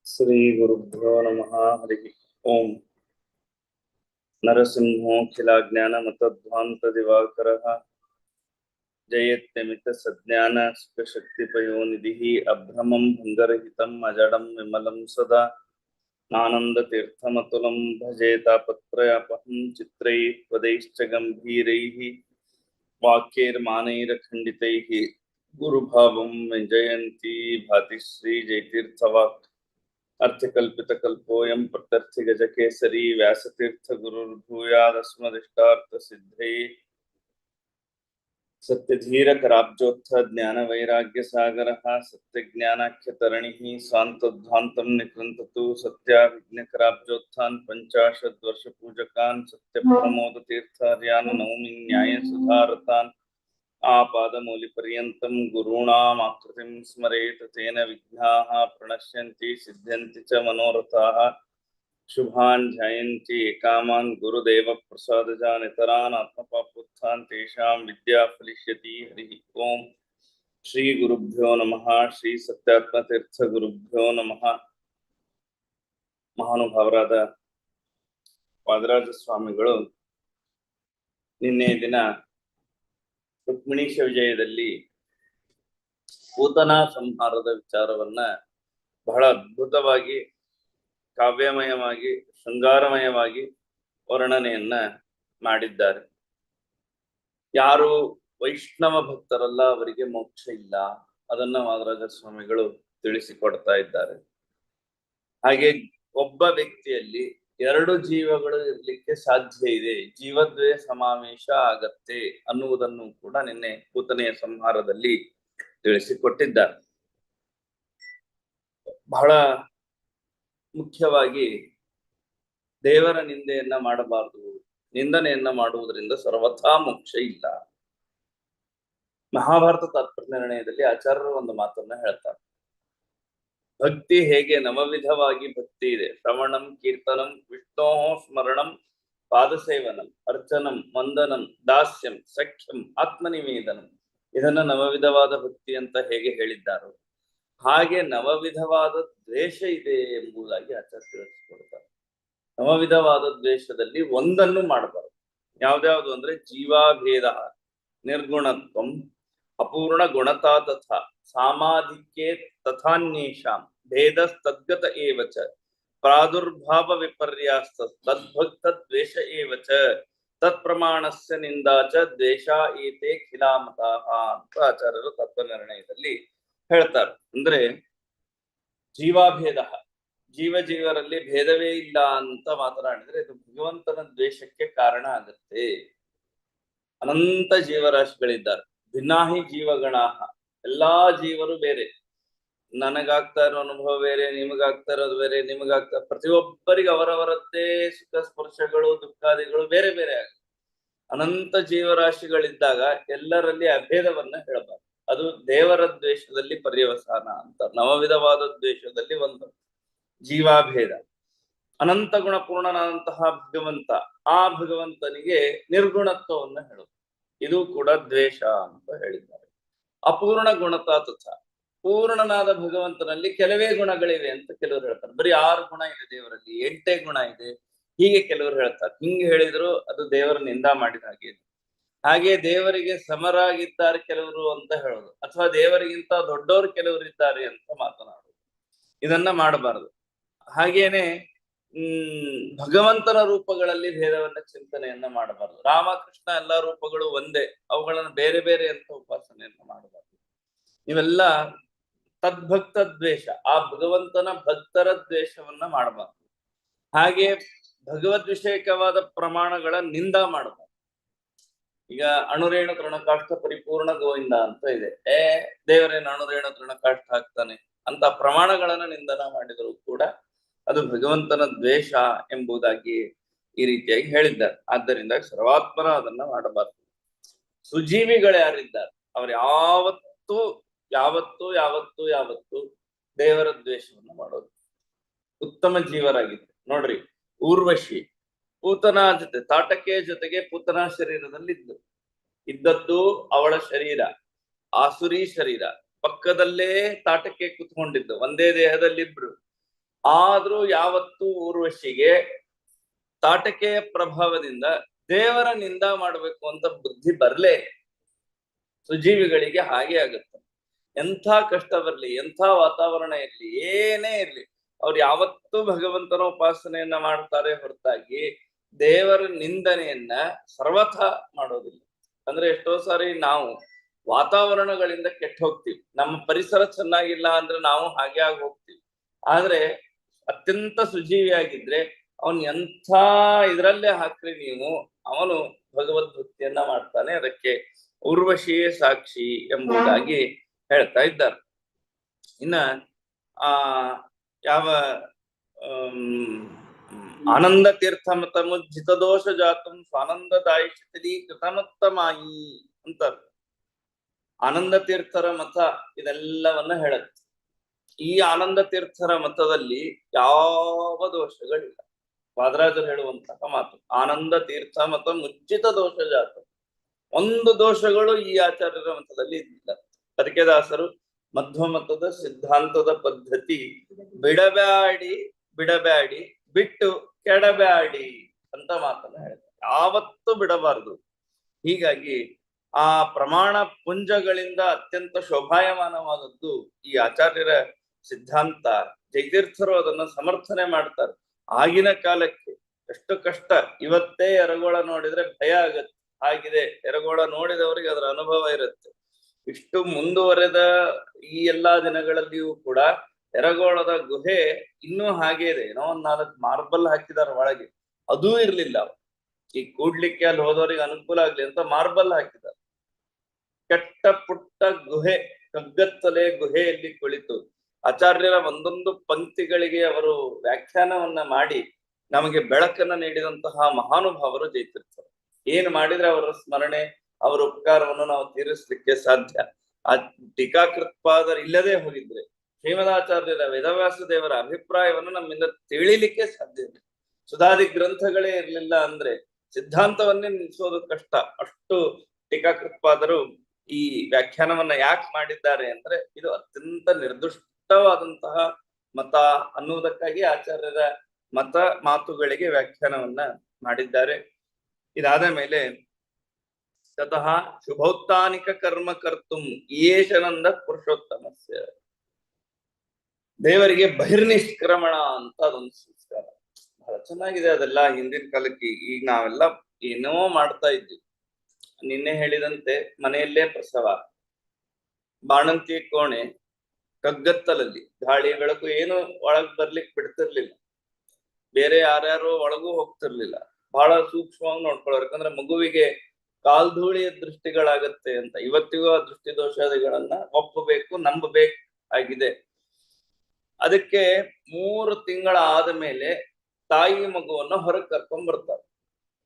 ಶ್ರೀ ಗುರುಭ್ಯೋ ನಮಃ ಹರಿ ಓಂ ನರಸಿಂಹೋಖಿಲಾಜ್ಞಾನಮತಧ್ವಾಂತ ದಿವಾಕರಃ ಜಯತ್ಯಮಿತ ಸಜ್ಞಾನ ಶಕ್ತಿಪಯೋನಿಧಿಃ ಅಭ್ರಮಂ ಭಂಗರಹಿತಂ ಅಜಡಂ ವಿಮಲಂ ಸದಾ ಆನಂದತೀರ್ಥಮತುಲಂ ಭಜೆ ತಾಪತ್ರಯಾಪಹಂ ಚಿತ್ರೈಃ ಪದೈಶ್ಚ ಗಂಭೀರೈಃ ವಾಕ್ಯೈರ್ಮಾನೈರಖಂಡಿತೈಃ ಗುರುಭಾವಂ ವಿಜಯಂತಿ ಭಾತಿ ಶ್ರೀ ಜಯತೀರ್ಥವಾಕ್ अर्थकल्पितकल्पोऽयं प्रत्यर्थिगजकेसरी व्यासतीर्थगुरुर्भूयादस्मदिष्टार्थसिद्धये सत्यधीरकराब्जोत्थ ज्ञानवैराग्यसागरः सत्यज्ञानाख्यतरणिः स्वान्तध्वान्तं निकृन्ततु सत्याभिज्ञकराब्जोत्थान् पञ्चाशद्वर्षपूजकान् सत्यप्रमोदतीर्थार्यान् नौमि न्यायसुधारतान् आपादमौलिपर्यन्तं गुरूणामाकृतिं स्मरेत तेन विघ्नाः प्रणश्यन्ति सिद्ध्यन्ति च मनोरथाः शुभान् ध्यायन्ति कामान् गुरुदेवप्रसादजान् इतरान् आत्मपापोत्थान् तेषां विद्या फलिष्यति हरिः ओं श्री गुरुभ्यो नमः श्री सत्यात्मतीर्थ गुरुभ्यो नमः ಮಹಾನುಭಾವರಾದ ವಾದರಾಜ ಸ್ವಾಮಿಗಳು ನಿನ್ನೆ ದಿನ ರುಕ್ಮಿಣೀಶ ವಿಜಯದಲ್ಲಿ ಪೂತನಾ ಸಂಹಾರದ ವಿಚಾರವನ್ನ ಬಹಳ ಅದ್ಭುತವಾಗಿ ಕಾವ್ಯಮಯವಾಗಿ ಶೃಂಗಾರಮಯವಾಗಿ ವರ್ಣನೆಯನ್ನ ಮಾಡಿದ್ದಾರೆ. ಯಾರು ವೈಷ್ಣವ ಭಕ್ತರಲ್ಲ ಅವರಿಗೆ ಮೋಕ್ಷ ಇಲ್ಲ, ಅದನ್ನ ವಾದರಾಜ ಸ್ವಾಮಿಗಳು ತಿಳಿಸಿಕೊಡ್ತಾ ಇದ್ದಾರೆ. ಹಾಗೆ ಒಬ್ಬ ವ್ಯಕ್ತಿಯಲ್ಲಿ ಎರಡು ಜೀವಗಳು ಇರ್ಲಿಕ್ಕೆ ಸಾಧ್ಯ ಇದೆ, ಜೀವದ್ವಯ ಸಮಾವೇಶ ಆಗತ್ತೆ ಅನ್ನುವುದನ್ನು ಕೂಡ ನಿನ್ನೆ ಪೂತನೆಯ ಸಂಹಾರದಲ್ಲಿ ತಿಳಿಸಿಕೊಟ್ಟಿದ್ದಾರೆ. ಬಹಳ ಮುಖ್ಯವಾಗಿ ದೇವರ ನಿಂದೆಯನ್ನ ಮಾಡಬಾರದು, ನಿಂದನೆಯನ್ನ ಮಾಡುವುದರಿಂದ ಸರ್ವಥಾ ಮೋಕ್ಷ ಇಲ್ಲ. ಮಹಾಭಾರತ ತಾತ್ಪರ್ಯ ನಿರ್ಣಯದಲ್ಲಿ ಆಚಾರ್ಯರು ಒಂದು ಮಾತನ್ನ ಹೇಳ್ತಾರೆ. ಭಕ್ತಿ ಹೇಗೆ ನವವಿಧವಾಗಿ ಭಕ್ತಿ ಇದೆ, ಶ್ರವಣಂ, ಕೀರ್ತನಂ, ವಿಷ್ಣೋ ಸ್ಮರಣಂ, ಪಾದಸೇವನಂ, ಅರ್ಚನಂ, ವಂದನಂ, ದಾಸ್ಯಂ, ಸಖ್ಯಂ, ಆತ್ಮನಿವೇದನಂ, ಇದನ್ನ ನವವಿಧವಾದ ಭಕ್ತಿ ಅಂತ ಹೇಗೆ ಹೇಳಿದ್ದಾರೋ ಹಾಗೆ ನವವಿಧವಾದ ದ್ವೇಷ ಇದೆ ಎಂಬುದಾಗಿ ಆಚಾರ್ಯ ತಿಳಿಸಿಕೊಡ್ತಾರೆ. ನವವಿಧವಾದ ದ್ವೇಷದಲ್ಲಿ ಒಂದನ್ನು ಮಾಡಬಾರದು. ಯಾವ್ದ್ಯಾವ್ದು ಅಂದ್ರೆ ಜೀವಾಭೇದ, ನಿರ್ಗುಣತ್ವಂ, ಅಪೂರ್ಣ ಗುಣತಾ ತಥಾ ಸಾಮಾಧಿಕ್ಯೇ ತಥಾನ್ಯೇಷಾಂ ಭೇದಸ್ತದ್ಗತ ಏವಚ ಪ್ರಾದುರ್ಭಾವ ವಿಪರ್ಯಾಸ್ತ ತದ್ಭಕ್ತ ದ್ವೇಷ ಏವಚ ತತ್ಪ್ರಮಾಣಸ್ಯ ನಿಂದಾಚ ದ್ವೇಷ ಏತೆ ಖಿಲಾಮತಃ ಅಂತ ಆಚಾರ್ಯರು ತತ್ವ ನಿರ್ಣಯದಲ್ಲಿ ಹೇಳ್ತಾರೆ. ಅಂದ್ರೆ ಜೀವಾಭೇದ, ಜೀವರಲ್ಲಿ ಭೇದವೇ ಇಲ್ಲ ಅಂತ ಮಾತನಾಡಿದ್ರೆ ಇದು ಭಗವಂತನ ದ್ವೇಷಕ್ಕೆ ಕಾರಣ ಆಗುತ್ತೆ. ಅನಂತ ಜೀವರಾಶಿಗಳಿದ್ದಾರೆ, ಭಿನ್ನಾಹಿ ಜೀವಗಣಾಹ, ಎಲ್ಲಾ ಜೀವರು ಬೇರೆ, ನನಗಾಗ್ತಾ ಇರೋ ಅನುಭವ ಬೇರೆ, ನಿಮಗಾಗ್ತಾ ಇರೋದು ಬೇರೆ, ನಿಮಗಾಗ್ತಾ, ಪ್ರತಿಯೊಬ್ಬರಿಗೆ ಅವರವರದ್ದೇ ಸುಖ ಸ್ಪರ್ಶಗಳು ದುಃಖಾದಿಗಳು ಬೇರೆ ಬೇರೆ ಆಗುತ್ತೆ. ಅನಂತ ಜೀವರಾಶಿಗಳಿದ್ದಾಗ ಎಲ್ಲರಲ್ಲಿ ಅಭೇದವನ್ನ ಹೇಳಬಾರ್ದು. ಅದು ದೇವರ ದ್ವೇಷದಲ್ಲಿ ಪರ್ಯವಸಾನ ಅಂತ. ನವವಿಧವಾದ ದ್ವೇಷದಲ್ಲಿ ಒಂದು ಜೀವಾಭೇದ. ಅನಂತ ಗುಣಪೂರ್ಣನಾದಂತಹ ಭಗವಂತ, ಆ ಭಗವಂತನಿಗೆ ನಿರ್ಗುಣತ್ವವನ್ನು ಹೇಳುದು, ಇದು ಕೂಡ ದ್ವೇಷ ಅಂತ ಹೇಳಿದ್ದಾರೆ. ಅಪೂರ್ಣ ಗುಣತಾ ತಥಾ, ಪೂರ್ಣನಾದ ಭಗವಂತನಲ್ಲಿ ಕೆಲವೇ ಗುಣಗಳಿವೆ ಅಂತ ಕೆಲವರು ಹೇಳ್ತಾರೆ. ಬರೀ 6 ಗುಣ ಇದೆ ದೇವರಲ್ಲಿ, 8 ಗುಣ ಇದೆ ಹೀಗೆ ಕೆಲವರು ಹೇಳ್ತಾರೆ. ಹಿಂಗೆ ಹೇಳಿದ್ರು ಅದು ದೇವರ ನಿಂದ ಮಾಡಿದ ಹಾಗೆ. ಹಾಗೆ ದೇವರಿಗೆ ಸಮರಾಗಿದ್ದಾರೆ ಕೆಲವರು ಅಂತ ಹೇಳೋದು, ಅಥವಾ ದೇವರಿಗಿಂತ ದೊಡ್ಡವರು ಕೆಲವರು ಇದ್ದಾರೆ ಅಂತ ಮಾತನಾಡುದು, ಇದನ್ನ ಮಾಡಬಾರದು. ಹಾಗೇನೆ ಭಗವಂತನ ರೂಪಗಳಲ್ಲಿ ಭೇದವನ್ನ ಚಿಂತನೆಯನ್ನ ಮಾಡಬಾರದು. ರಾಮಕೃಷ್ಣ ಎಲ್ಲಾ ರೂಪಗಳು ಒಂದೇ, ಅವುಗಳನ್ನು ಬೇರೆ ಬೇರೆ ಅಂತ ಉಪಾಸನೆಯನ್ನ ಮಾಡಬಾರದು. ಇವೆಲ್ಲ ತದ್ಭಕ್ತ ದ್ವೇಷ, ಆ ಭಗವಂತನ ಭಕ್ತರ ದ್ವೇಷವನ್ನ ಮಾಡಬಾರದು. ಹಾಗೆ ಭಗವದ್ವಿಷಯಕವಾದ ಪ್ರಮಾಣಗಳ ನಿಂದ ಮಾಡಬಾರದು. ಈಗ ಅಣುರೇಣು ತೃಣಕಾಷ್ಠ ಪರಿಪೂರ್ಣ ಗೋವಿಂದ ಅಂತ ಇದೆ, ದೇವರೇನು ಅಣುರೇಣು ತೃಣಕಾಷ್ಠ ಆಗ್ತಾನೆ ಅಂತ ಪ್ರಮಾಣಗಳನ್ನ ನಿಂದನ ಮಾಡಿದರೂ ಕೂಡ ಅದು ಭಗವಂತನ ದ್ವೇಷ ಎಂಬುದಾಗಿ ಈ ರೀತಿಯಾಗಿ ಹೇಳಿದ್ದಾರೆ. ಆದ್ದರಿಂದ ಸರ್ವಾತ್ಮನ ಅದನ್ನ ಮಾಡಬಾರದು. ಸುಜೀವಿಗಳು ಯಾರಿದ್ದಾರೆ ಅವರು ಯಾವತ್ತೂ ಯಾವತ್ತೂ ಯಾವತ್ತೂ ಯಾವತ್ತೂ ದೇವರ ದ್ವೇಷವನ್ನು ಮಾಡೋದು. ಉತ್ತಮ ಜೀವರಾಗಿದ್ದಾರೆ ನೋಡ್ರಿ. ಊರ್ವಶಿ ಪೂತನ ಜೊತೆ, ತಾಟಕೆಯ ಜೊತೆಗೆ ಪೂತನ ಶರೀರದಲ್ಲಿ ಇದ್ದದ್ದು ಅವಳ ಶರೀರ ಆಸುರಿ ಶರೀರ, ಪಕ್ಕದಲ್ಲೇ ತಾಟಕೆ ಕುತ್ಕೊಂಡಿದ್ದು, ಒಂದೇ ದೇಹದಲ್ಲಿಬ್ರು. ಆದ್ರೂ ಯಾವತ್ತೂ ಊರ್ವಶಿಗೆ ತಾಟಕೆಯ ಪ್ರಭಾವದಿಂದ ದೇವರ ನಿಂದ ಮಾಡ್ಬೇಕು ಅಂತ ಬುದ್ಧಿ ಬರ್ಲೇ. ಸುಜೀವಿಗಳಿಗೆ ಹಾಗೆ ಆಗುತ್ತೆ. ಎಂಥ ಕಷ್ಟ ಬರ್ಲಿ, ಎಂಥ ವಾತಾವರಣ ಇರ್ಲಿ, ಏನೇ ಇರ್ಲಿ, ಅವ್ರು ಯಾವತ್ತೂ ಭಗವಂತನ ಉಪಾಸನೆಯನ್ನ ಮಾಡ್ತಾರೆ ಹೊರತಾಗಿ ದೇವರ ನಿಂದನೆಯನ್ನ ಸರ್ವಥಾ ಮಾಡೋದಿಲ್ಲ. ಅಂದ್ರೆ ಎಷ್ಟೋ ಸಾರಿ ನಾವು ವಾತಾವರಣಗಳಿಂದ ಕೆಟ್ಟ ಹೋಗ್ತೀವಿ, ನಮ್ಮ ಪರಿಸರ ಚೆನ್ನಾಗಿಲ್ಲ ಅಂದ್ರೆ ನಾವು ಹಾಗೆ ಆಗಿ ಹೋಗ್ತೀವಿ. ಆದ್ರೆ ಅತ್ಯಂತ ಸುಜೀವಿಯಾಗಿದ್ರೆ ಅವನ್ ಎಂಥ ಇದ್ರಲ್ಲೇ ಹಾಕ್ರಿ ನೀವು, ಅವನು ಭಗವದ್ಭಕ್ತಿಯನ್ನ ಮಾಡ್ತಾನೆ. ಅದಕ್ಕೆ ಊರ್ವಶಿಯೇ ಸಾಕ್ಷಿ ಎಂಬುದಾಗಿ ಹೇಳ್ತಾ ಇದ್ದಾರೆ. ಇನ್ನ ಯಾವ ಆನಂದ ತೀರ್ಥ ಮತ ಜಿತದೋಷ ಜಾತಂ ಸ್ವಾನಂದದಾಯಿಷಲಿ ಕೃತಮತ್ತಮಾಯಿ ಅಂತಾರೆ. ಆನಂದ ತೀರ್ಥರ ಮತ ಇದೆಲ್ಲವನ್ನ ಹೇಳುತ್ತೆ. ಈ ಆನಂದ ತೀರ್ಥರ ಮತದಲ್ಲಿ ಯಾವ ದೋಷಗಳಿಲ್ಲ. ವಾದರಾಜರು ಹೇಳುವಂತಹ ಮಾತು, ಆನಂದ ತೀರ್ಥ ಮತ ಮುಜ್ಜಿತ ದೋಷ ಜಾತ. ಒಂದು ದೋಷಗಳು ಈ ಆಚಾರ್ಯರ ಮತದಲ್ಲಿ ಇದ್ದಿಲ್ಲ. ಅದಕ್ಕೆ ದಾಸರು ಮಧ್ವ ಮತದ ಸಿದ್ಧಾಂತದ ಪದ್ಧತಿ ಬಿಡಬ್ಯಾಡಿ ಬಿಟ್ಟು ಕೆಡಬ್ಯಾಡಿ ಅಂತ ಮಾತನ್ನ ಹೇಳ್ತಾರೆ. ಯಾವತ್ತೂ ಬಿಡಬಾರದು. ಹೀಗಾಗಿ ಆ ಪ್ರಮಾಣ ಪುಂಜಗಳಿಂದ ಅತ್ಯಂತ ಶೋಭಾಯಮಾನವಾದದ್ದು ಈ ಆಚಾರ್ಯರ ಸಿದ್ಧಾಂತ. ಜಯತೀರ್ಥರು ಅದನ್ನ ಸಮರ್ಥನೆ ಮಾಡ್ತಾರೆ. ಆಗಿನ ಕಾಲಕ್ಕೆ ಎಷ್ಟು ಕಷ್ಟ, ಇವತ್ತೇ ಎರಗೋಳ ನೋಡಿದ್ರೆ ಭಯ ಆಗತ್ತೆ ಆಗಿದೆ. ಎರಗೋಳ ನೋಡಿದವರಿಗೆ ಅದರ ಅನುಭವ ಇರುತ್ತೆ. ಇಷ್ಟು ಮುಂದುವರೆದ ಈ ಎಲ್ಲಾ ದಿನಗಳಲ್ಲಿಯೂ ಕೂಡ ಎರಗೋಳದ ಗುಹೆ ಇನ್ನೂ ಹಾಗೆ ಇದೆ. ಏನೋ ಒಂದ್ 4 ಮಾರ್ಬಲ್ ಹಾಕಿದಾರ ಒಳಗೆ, ಅದೂ ಇರ್ಲಿಲ್ಲ. ಈ ಕೂಡ್ಲಿಕ್ಕೆ ಅಲ್ಲಿ ಹೋದವರಿಗೆ ಅನುಕೂಲ ಆಗ್ಲಿ ಅಂತ ಮಾರ್ಬಲ್ ಹಾಕಿದ್ದಾರೆ. ಕೆಟ್ಟ ಪುಟ್ಟ ಗುಹೆ, ಕಗ್ಗತ್ತಲೆ ಗುಹೆಯಲ್ಲಿ ಕುಳಿತು ಆಚಾರ್ಯರ ಒಂದೊಂದು ಪಂಕ್ತಿಗಳಿಗೆ ಅವರು ವ್ಯಾಖ್ಯಾನವನ್ನ ಮಾಡಿ ನಮಗೆ ಬೆಳಕನ್ನ ನೀಡಿದಂತಹ ಮಹಾನುಭಾವರು ಜಯತೀರ್ಥರು. ಏನ್ ಮಾಡಿದ್ರೆ ಅವರ ಸ್ಮರಣೆ, ಅವರ ಉಪಕಾರವನ್ನು ನಾವು ತೀರಿಸ್ಲಿಕ್ಕೆ ಸಾಧ್ಯ. ಆ ಟೀಕಾಕೃತ್ಪಾದರ ಇಲ್ಲದೆ ಹೋಗಿದ್ರೆ ಶ್ರೀಮದಾಚಾರ್ಯರ ವೇದವ್ಯಾಸ ದೇವರ ಅಭಿಪ್ರಾಯವನ್ನು ನಮ್ಮಿಂದ ತಿಳಿಲಿಕ್ಕೆ ಸಾಧ್ಯ ಇಲ್ಲ. ಸುಧಾದಿ ಗ್ರಂಥಗಳೇ ಇರ್ಲಿಲ್ಲ ಅಂದ್ರೆ ಸಿದ್ಧಾಂತವನ್ನೇ ನಿಲ್ಲಿಸೋದು ಕಷ್ಟ. ಅಷ್ಟು ಟೀಕಾಕೃತ್ಪಾದರು ಈ ವ್ಯಾಖ್ಯಾನವನ್ನ ಯಾಕೆ ಮಾಡಿದ್ದಾರೆ ಅಂದ್ರೆ ಇದು ಅತ್ಯಂತ ನಿರ್ದುಷ್ಟವಾದಂತಹ ಮತ ಅನ್ನುವುದಕ್ಕಾಗಿ ಆಚಾರ್ಯರ ಮತ ಮಾತುಗಳಿಗೆ ವ್ಯಾಖ್ಯಾನವನ್ನ ಮಾಡಿದ್ದಾರೆ. ಇದಾದ ಮೇಲೆ ತತಃ ಶುಭೋತ್ತಾನಿಕ ಕರ್ಮ ಕರ್ತುಂ ಯೇಷನಂದ ಪುರುಷೋತ್ತಮಸ್ಯ. ದೇವರಿಗೆ ಬಹಿರ್ನಿಷ್ಕ್ರಮಣ ಅಂತ ಅದೊಂದು ಸಂಸ್ಕಾರ ಬಹಳ ಚೆನ್ನಾಗಿದೆ. ಅದೆಲ್ಲ ಹಿಂದಿನ ಕಾಲಕ್ಕೆ. ಈಗ ನಾವೆಲ್ಲ ಏನೋ ಮಾಡ್ತಾ ಇದ್ವಿ. ನಿನ್ನೆ ಹೇಳಿದಂತೆ ಮನೆಯಲ್ಲೇ ಪ್ರಸವ, ಬಾಣಂತಿ ಕೋಣೆ, ಕಗ್ಗತ್ತಲಲ್ಲಿ ಗಾಳಿ ಬೆಳಕು ಏನು ಒಳಗ್ ಬರ್ಲಿಕ್ಕೆ ಬಿಡ್ತಿರ್ಲಿಲ್ಲ. ಬೇರೆ ಯಾರ್ಯಾರು ಒಳಗೂ ಹೋಗ್ತಿರ್ಲಿಲ್ಲ. ಬಹಳ ಸೂಕ್ಷ್ಮವಾಗಿ ನೋಡ್ಕೊಳ್ಳೋರು. ಯಾಕಂದ್ರೆ ಮಗುವಿಗೆ ಕಾಲ್ಧೂಳಿಯ ದೃಷ್ಟಿಗಳಾಗತ್ತೆ ಅಂತ. ಇವತ್ತಿಗೂ ಆ ದೃಷ್ಟಿ ದೋಷಾದಿಗಳನ್ನ ಒಪ್ಪಬೇಕು, ನಂಬಬೇಕು ಆಗಿದೆ. ಅದಕ್ಕೆ 3 ತಿಂಗಳ ಆದ ಮೇಲೆ ತಾಯಿ ಮಗುವನ್ನ ಹೊರಗೆ ಕರ್ಕೊಂಡ್ ಬರ್ತಾರೆ.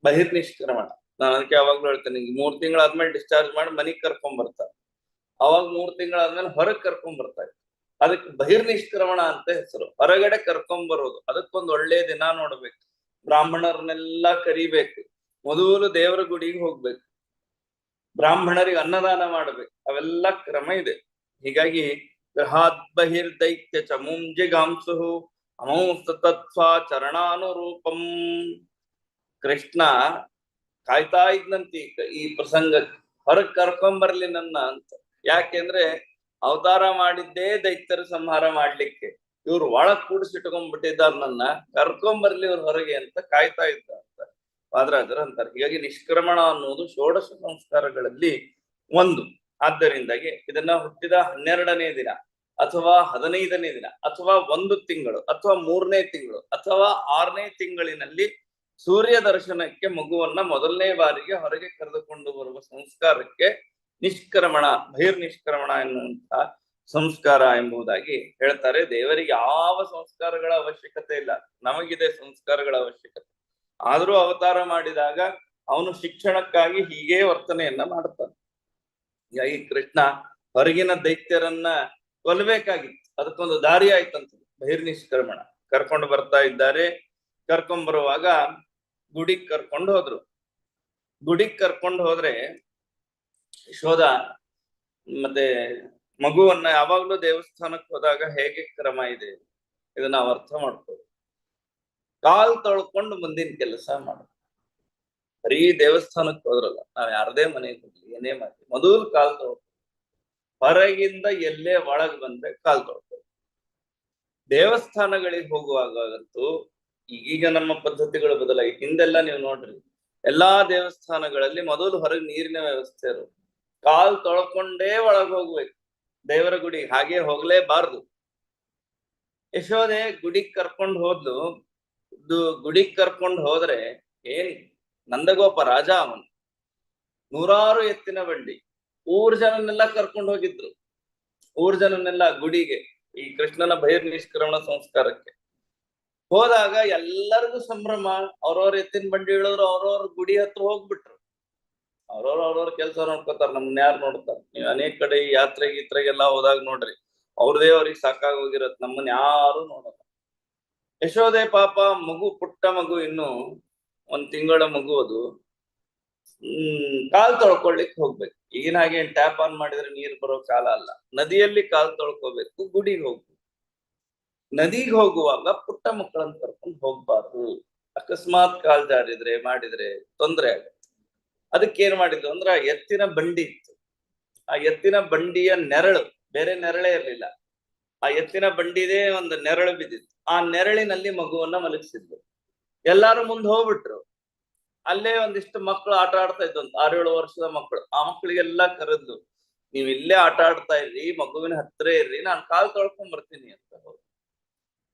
ಬಹಿರ್ನಿಷ್ಕ್ರಮಣ. ನಾನು ಅದಕ್ಕೆ ಯಾವಾಗ್ಲೂ ಹೇಳ್ತೇನೆ, 3 ತಿಂಗಳಾದ್ಮೇಲೆ ಡಿಸ್ಚಾರ್ಜ್ ಮಾಡಿ ಮನೆಗ್ ಕರ್ಕೊಂಡ್ ಬರ್ತಾರೆ. ಅವಾಗ 3 ತಿಂಗಳಾದ್ಮೇಲೆ ಹೊರಗೆ ಕರ್ಕೊಂಡ್ ಬರ್ತಾರೆ. ಅದಕ್ಕೆ ಬಹಿರ್ನಿಷ್ಕ್ರಮಣ ಅಂತ ಹೆಸರು. ಹೊರಗಡೆ ಕರ್ಕೊಂಡ್ ಬರೋದು. ಅದಕ್ಕೊಂದು ಒಳ್ಳೆ ದಿನ ನೋಡ್ಬೇಕು, ಬ್ರಾಹ್ಮಣರನ್ನೆಲ್ಲ ಕರಿಬೇಕು, ಮೊದಲು ದೇವರ ಗುಡಿಗೆ ಹೋಗ್ಬೇಕು, ಬ್ರಾಹ್ಮಣರಿಗೆ ಅನ್ನದಾನ ಮಾಡ್ಬೇಕು. ಅವೆಲ್ಲ ಕ್ರಮ ಇದೆ. ಹೀಗಾಗಿ ಗೃಹಾತ್ ಬಹಿರ್ದೈತ್ಯ ಚಮುಂ ಜಿಗಾಂಸು ಅಮೌಸ್ತತ್ವ ಚರಣಾನುರೂಪಂ. ಕೃಷ್ಣ ಕಾಯ್ತಾ ಇದ್ನಂತಿ ಈ ಪ್ರಸಂಗಕ್ಕೆ, ಹೊರಗ್ ಕರ್ಕೊಂಬರ್ಲಿ ನನ್ನ ಅಂತ. ಯಾಕೆಂದ್ರೆ ಅವತಾರ ಮಾಡಿದ್ದೇ ದೈತ್ಯರ ಸಂಹಾರ ಮಾಡ್ಲಿಕ್ಕೆ. ಇವ್ರು ಒಳಗ್ ಕೂಡಿಸಿಟ್ಕೊಂಡ್ಬಿಟ್ಟಿದ್ದಾರೆ, ನನ್ನ ಕರ್ಕೊಂಬರ್ಲಿ ಇವ್ರು ಹೊರಗೆ ಅಂತ ಕಾಯ್ತಾ ಇದ್ದ ಅಂತ ವಾದರಾಜರು ಅಂತಾರೆ. ಹೀಗಾಗಿ ನಿಷ್ಕ್ರಮಣ ಅನ್ನುವುದು ಷೋಡಶ ಸಂಸ್ಕಾರಗಳಲ್ಲಿ ಒಂದು. ಆದ್ದರಿಂದಾಗಿ ಇದನ್ನ ಹುಟ್ಟಿದ 12ನೇ ದಿನ ಅಥವಾ 15ನೇ ದಿನ ಅಥವಾ 1 ತಿಂಗಳು ಅಥವಾ 3ನೇ ತಿಂಗಳು ಅಥವಾ 6ನೇ ತಿಂಗಳಿನಲ್ಲಿ ಸೂರ್ಯ ದರ್ಶನಕ್ಕೆ ಮಗುವನ್ನ ಮೊದಲನೇ ಬಾರಿಗೆ ಹೊರಗೆ ಕರೆದುಕೊಂಡು ಬರುವ ಸಂಸ್ಕಾರಕ್ಕೆ ನಿಷ್ಕ್ರಮಣ, ಬಹಿರ್ನಿಷ್ಕ್ರಮಣ ಎನ್ನುವಂತಹ ಸಂಸ್ಕಾರ ಎಂಬುದಾಗಿ ಹೇಳ್ತಾರೆ. ದೇವರಿಗೆ ಯಾವ ಸಂಸ್ಕಾರಗಳ ಅವಶ್ಯಕತೆ ಇಲ್ಲ, ನಮಗಿದೆ ಸಂಸ್ಕಾರಗಳ ಅವಶ್ಯಕತೆ. ಆದ್ರೂ ಅವತಾರ ಮಾಡಿದಾಗ ಅವನು ಶಿಕ್ಷಣಕ್ಕಾಗಿ ಹೀಗೆ ವರ್ತನೆಯನ್ನ ಮಾಡ್ತಾನೆ. ಈ ಕೃಷ್ಣ ಹೊರಗಿನ ದೈತ್ಯರನ್ನ ಕೊಲ್ಬೇಕಾಗಿತ್ತು, ಅದಕ್ಕೊಂದು ದಾರಿ ಆಯ್ತಂತ ಬಹಿರ್ನಿಷ್ಕ್ರಮಣ. ಕರ್ಕೊಂಡು ಬರ್ತಾ ಇದ್ದಾರೆ. ಕರ್ಕೊಂಡ್ ಬರುವಾಗ ಗುಡಿಗ್ ಕರ್ಕೊಂಡು ಹೋದ್ರು. ಗುಡಿಗ್ ಕರ್ಕೊಂಡು ಹೋದ್ರೆ ಯಶೋದ ಮತ್ತೆ ಮಗುವನ್ನ ಯಾವಾಗ್ಲೂ ದೇವಸ್ಥಾನಕ್ಕೆ ಹೋದಾಗ ಹೇಗೆ ಕ್ರಮ ಇದೆ, ಇದನ್ನ ನಾವು ಅರ್ಥ ಮಾಡ್ಕೋಬೇಕು. ಕಾಲ್ ತೊಳ್ಕೊಂಡು ಮುಂದಿನ ಕೆಲಸ ಮಾಡ. ಬರೀ ದೇವಸ್ಥಾನಕ್ಕೆ ಹೋದ್ರಲ್ಲ, ನಾವ್ ಯಾರದೇ ಮನೆಗೆ ಹೋಗ್ಲಿ ಏನೇ ಮಾಡ್ಲಿ ಮೊದಲು ಕಾಲ್ ತೊಳ್ಕೊ. ಹೊರಗಿಂದ ಎಲ್ಲೇ ಒಳಗ್ ಬಂದ್ರೆ ಕಾಲ್ ತೊಳ್ಕೊ. ದೇವಸ್ಥಾನಗಳಿಗೆ ಹೋಗುವಾಗಂತೂ ಈಗೀಗ ನಮ್ಮ ಪದ್ಧತಿಗಳು ಬದಲಾಗಿ, ಹಿಂದೆಲ್ಲ ನೀವು ನೋಡ್ರಿ ಎಲ್ಲಾ ದೇವಸ್ಥಾನಗಳಲ್ಲಿ ಮೊದಲು ಹೊರಗೆ ನೀರಿನ ವ್ಯವಸ್ಥೆ ಇರೋದು. ಕಾಲ್ ತೊಳ್ಕೊಂಡೇ ಒಳಗ್ ಹೋಗ್ಬೇಕು ದೇವರ ಗುಡಿ, ಹಾಗೆ ಹೋಗ್ಲೇಬಾರ್ದು. ಯಶೋದೆ ಗುಡಿಗ್ ಕರ್ಕೊಂಡ್ ಹೋದ್ಲು. ಗುಡಿಗ್ ಕರ್ಕೊಂಡ್ ಹೋದ್ರೆ ಏನ್ ನಂದಗೋಪ ರಾಜ ಅವನು, 100 ಎತ್ತಿನ ಬಂಡಿ, ಊರ್ ಜನನ್ನೆಲ್ಲ ಕರ್ಕೊಂಡು ಹೋಗಿದ್ರು. ಊರ್ ಜನನ್ನೆಲ್ಲ ಗುಡಿಗೆ, ಈ ಕೃಷ್ಣನ ಬಹಿರ್ನಿಷ್ಕ್ರಮಣ ಸಂಸ್ಕಾರಕ್ಕೆ ಹೋದಾಗ ಎಲ್ಲರಿಗೂ ಸಂಭ್ರಮ. ಅವ್ರವ್ರ ಎತ್ತಿನ ಬಂಡಿ ಇಳಿದ್ರು, ಅವ್ರವ್ರ ಗುಡಿ ಹತ್ರ ಹೋಗ್ಬಿಟ್ರು. ಅವ್ರವ್ರ ಕೆಲಸ ನೋಡ್ಕೋತಾರ, ನಮ್ಮನ್ನ ಯಾರು ನೋಡ್ತಾರ? ನೀವು ಅನೇಕ ಕಡೆ ಈ ಯಾತ್ರೆ ಗೀತ್ರೆಗೆಲ್ಲ ಹೋದಾಗ ನೋಡ್ರಿ, ಅವ್ರದೇ ಅವ್ರಿಗೆ ಸಾಕಾಗೋಗಿರತ್, ನಮ್ಮನ್ನ ಯಾರು ನೋಡಲ್ಲ. ಯಶೋದೆ ಪಾಪ ಮಗು, ಪುಟ್ಟ ಮಗು, ಇನ್ನು 1 ತಿಂಗಳ ಮಗು ಅದು. ಕಾಲ್ ತೊಳ್ಕೊಳ್ಲಿಕ್ಕೆ ಹೋಗ್ಬೇಕು. ಈಗಿನ ಹಾಗೆ ಟ್ಯಾಪ್ ಆನ್ ಮಾಡಿದ್ರೆ ನೀರು ಬರೋ ಕಾಲ ಅಲ್ಲ. ನದಿಯಲ್ಲಿ ಕಾಲ್ ತೊಳ್ಕೊಬೇಕು, ಗುಡಿಗೆ ಹೋಗ್ಬೇಕು. ನದಿಗೆ ಹೋಗುವಾಗ ಪುಟ್ಟ ಮಕ್ಕಳನ್ನ ಕರ್ಕೊಂಡು ಹೋಗ್ಬಾರ್ದು. ಅಕಸ್ಮಾತ್ ಕಾಲ್ ಜಾರಿದ್ರೆ ಮಾಡಿದ್ರೆ ತೊಂದ್ರೆ ಆಗುತ್ತೆ. ಅದಕ್ಕೆ ಏನ್ ಮಾಡಿದ್ರು ಅಂದ್ರೆ, ಎತ್ತಿನ ಬಂಡಿ ಇತ್ತು. ಆ ಎತ್ತಿನ ಬಂಡಿಯ ನೆರಳು, ಬೇರೆ ನೆರಳೇ ಇರ್ಲಿಲ್ಲ, ಆ ಎತ್ತಿನ ಬಂಡಿದೇ ಒಂದು ನೆರಳು ಬಿದ್ದಿತ್ತು. ಆ ನೆರಳಿನಲ್ಲಿ ಮಗುವನ್ನ ಮಲಗಿಸಿದ್ರು. ಎಲ್ಲಾರು ಮುಂದೆ ಹೋಗ್ಬಿಟ್ರು. ಅಲ್ಲೇ ಒಂದಿಷ್ಟು ಮಕ್ಕಳು ಆಟ ಆಡ್ತಾ ಇದ್ದು, 6-7 ವರ್ಷದ ಮಕ್ಕಳು. ಆ ಮಕ್ಕಳಿಗೆಲ್ಲ ಕರೆದ್ದು, ನೀವ್ ಇಲ್ಲೇ ಆಟ ಆಡ್ತಾ ಇರ್ರಿ, ಮಗುವಿನ ಹತ್ರ ಇರ್ರಿ, ನಾನು ಕಾಲ್ ತೊಳ್ಕೊಂಡ್ ಬರ್ತೀನಿ ಅಂತ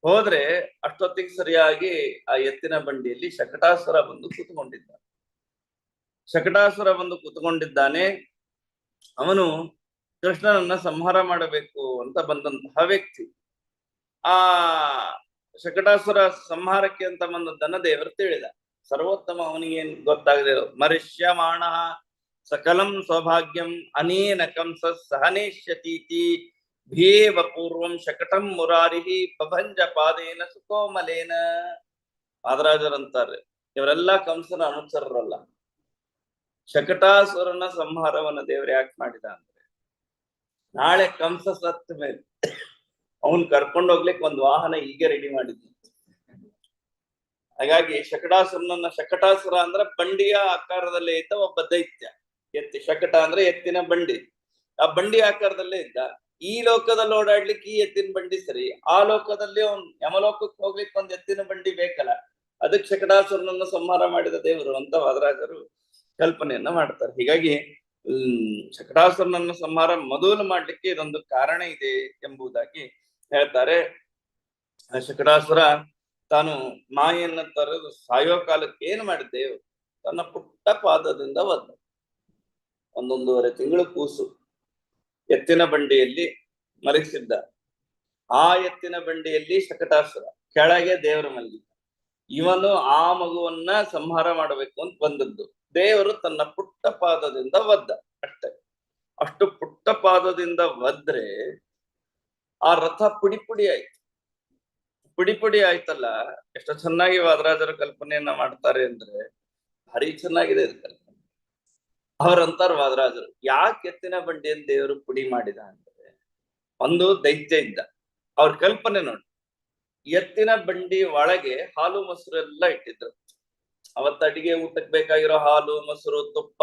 ಹೋದ್ರೆ ಅಷ್ಟೊತ್ತಿಗೆ ಸರಿಯಾಗಿ ಆ ಎತ್ತಿನ ಬಂಡಿಯಲ್ಲಿ ಶಕಟಾಸುರ ಬಂದು ಕೂತ್ಕೊಂಡಿದ್ದಾನೆ. ಶಕಟಾಸುರ ಬಂದು ಕೂತ್ಕೊಂಡಿದ್ದಾನೆ. ಅವನು ಕೃಷ್ಣನನ್ನ ಸಂಹಾರ ಮಾಡಬೇಕು ಅಂತ ಬಂದಂತಹ ವ್ಯಕ್ತಿ. ಆ ಶಕಟಾಸುರ ಸಂಹಾರಕ್ಕೆ ಅಂತ ಬಂದದ್ದನ್ನ ದೇವರು ತಿಳಿದ. ಸರ್ವೋತ್ತಮ ಅವನಿಗೆ ಏನ್ ಗೊತ್ತಾಗದೆ, ಮರಿಷ್ಯಮಾಣ ಸಕಲಂ ಸೌಭಾಗ್ಯಂ ಅನೇನ ಕಂಸ ಸಹನೇಷ್ಯತೀತಿ ಭೇವ ಪೂರ್ವಂ ಶಕಟಂ ಮುರಾರಿಹಿ ಪಭಂಜ ಪಾದೇನ ಸುಕೋಮಲೇನ. ವಾದರಾಜರಂತಾರೆ, ಇವರೆಲ್ಲ ಕಂಸನ ಅನುಚರರಲ್ಲ. ಶಕಟಾಸುರನ ಸಂಹಾರವನ್ನ ದೇವರು ಯಾಕೆ ಮಾಡಿದ ಅಂದ್ರೆ, ನಾಳೆ ಕಂಸ ಸತ್ತ ಮೇಲೆ ಅವನ್ ಕರ್ಕೊಂಡು ಹೋಗ್ಲಿಕ್ಕೆ ಒಂದು ವಾಹನ ಹೀಗೆ ರೆಡಿ ಮಾಡಿದ್ನು. ಹಾಗಾಗಿ ಶಕಟಾಸುರ ಅಂದ್ರೆ ಬಂಡಿಯ ಆಕಾರದಲ್ಲೇ ಇದ್ದ ಒಬ್ಬ ದೈತ್ಯ. ಶಕಟ ಅಂದ್ರೆ ಎತ್ತಿನ ಬಂಡಿ, ಆ ಬಂಡಿ ಆಕಾರದಲ್ಲೇ ಇದ್ದ. ಈ ಲೋಕದಲ್ಲಿ ಓಡಾಡ್ಲಿಕ್ಕೆ ಈ ಎತ್ತಿನ ಬಂಡಿ ಸರಿ, ಆ ಲೋಕದಲ್ಲಿ ಅವ್ನ್ ಯಮಲೋಕಕ್ಕೆ ಹೋಗ್ಲಿಕ್ಕೆ ಒಂದ್ ಎತ್ತಿನ ಬಂಡಿ ಬೇಕಲ್ಲ, ಅದಕ್ಕೆ ಶಕಟಾಸುರನನ್ನ ಸಂಹಾರ ಮಾಡಿದ ದೇವರು ಅಂತ ವಾದರಾಜರು ಕಲ್ಪನೆಯನ್ನ ಮಾಡ್ತಾರೆ. ಹೀಗಾಗಿ ಶಕಟಾಸುರನನ್ನ ಸಂಹಾರ ಮೊದಲು ಮಾಡ್ಲಿಕ್ಕೆ ಇದೊಂದು ಕಾರಣ ಇದೆ ಎಂಬುದಾಗಿ ಹೇಳ್ತಾರೆ. ಶಕಟಾಸುರ ತಾನು ಮಾಯನ್ನ ತರದು ಸಾಯೋ ಕಾಲಕ್ಕೆ ಏನ್ ಮಾಡಿದ್ದೆ, ತನ್ನ ಪುಟ್ಟ ಪಾದದಿಂದ ಒದ್ದ. 1.5 ತಿಂಗಳು ಕೂಸು ಎತ್ತಿನ ಬಂಡಿಯಲ್ಲಿ ಮಲಗಿಸಿದ್ದ. ಆ ಎತ್ತಿನ ಬಂಡಿಯಲ್ಲಿ ಶಕಟಾಸುರ, ಕೆಳಗೆ ದೇವರು ಮಲಗಿದ್ದ. ಇವನು ಆ ಮಗುವನ್ನ ಸಂಹಾರ ಮಾಡಬೇಕು ಅಂತ ಬಂದದ್ದು. ದೇವರು ತನ್ನ ಪುಟ್ಟ ಪಾದದಿಂದ ಒದ್ದ ಅಷ್ಟೇ. ಅಷ್ಟು ಪುಟ್ಟ ಪಾದದಿಂದ ಒದ್ರೆ ಆ ರಥ ಪುಡಿ ಪುಡಿ ಆಯ್ತು. ಪುಡಿ ಪುಡಿ ಆಯ್ತಲ್ಲ, ಎಷ್ಟು ಚೆನ್ನಾಗಿ ವಾದರಾಜರ ಕಲ್ಪನೆಯನ್ನ ಮಾಡ್ತಾರೆ ಅಂದ್ರೆ ಭಾರಿ ಚೆನ್ನಾಗಿದೆ ಇದು ಕಲ್ಪನೆ. ಅವರಂತಾರ ವಾದರಾಜರು, ಯಾಕೆ ಎತ್ತಿನ ಬಂಡಿಯನ್ನು ದೇವರು ಪುಡಿ ಮಾಡಿದ ಅಂದ್ರೆ, ಒಂದು ದೈತ್ಯ ಇದ್ದ. ಅವ್ರ ಕಲ್ಪನೆ ನೋಡಿ, ಎತ್ತಿನ ಬಂಡಿ ಒಳಗೆ ಹಾಲು ಮೊಸರು ಎಲ್ಲ ಇಟ್ಟಿದ್ರು. ಅವತ್ತ ಅಡಿಗೆ ಊಟಕ್ಕೆ ಬೇಕಾಗಿರೋ ಹಾಲು ಮೊಸರು ತುಪ್ಪ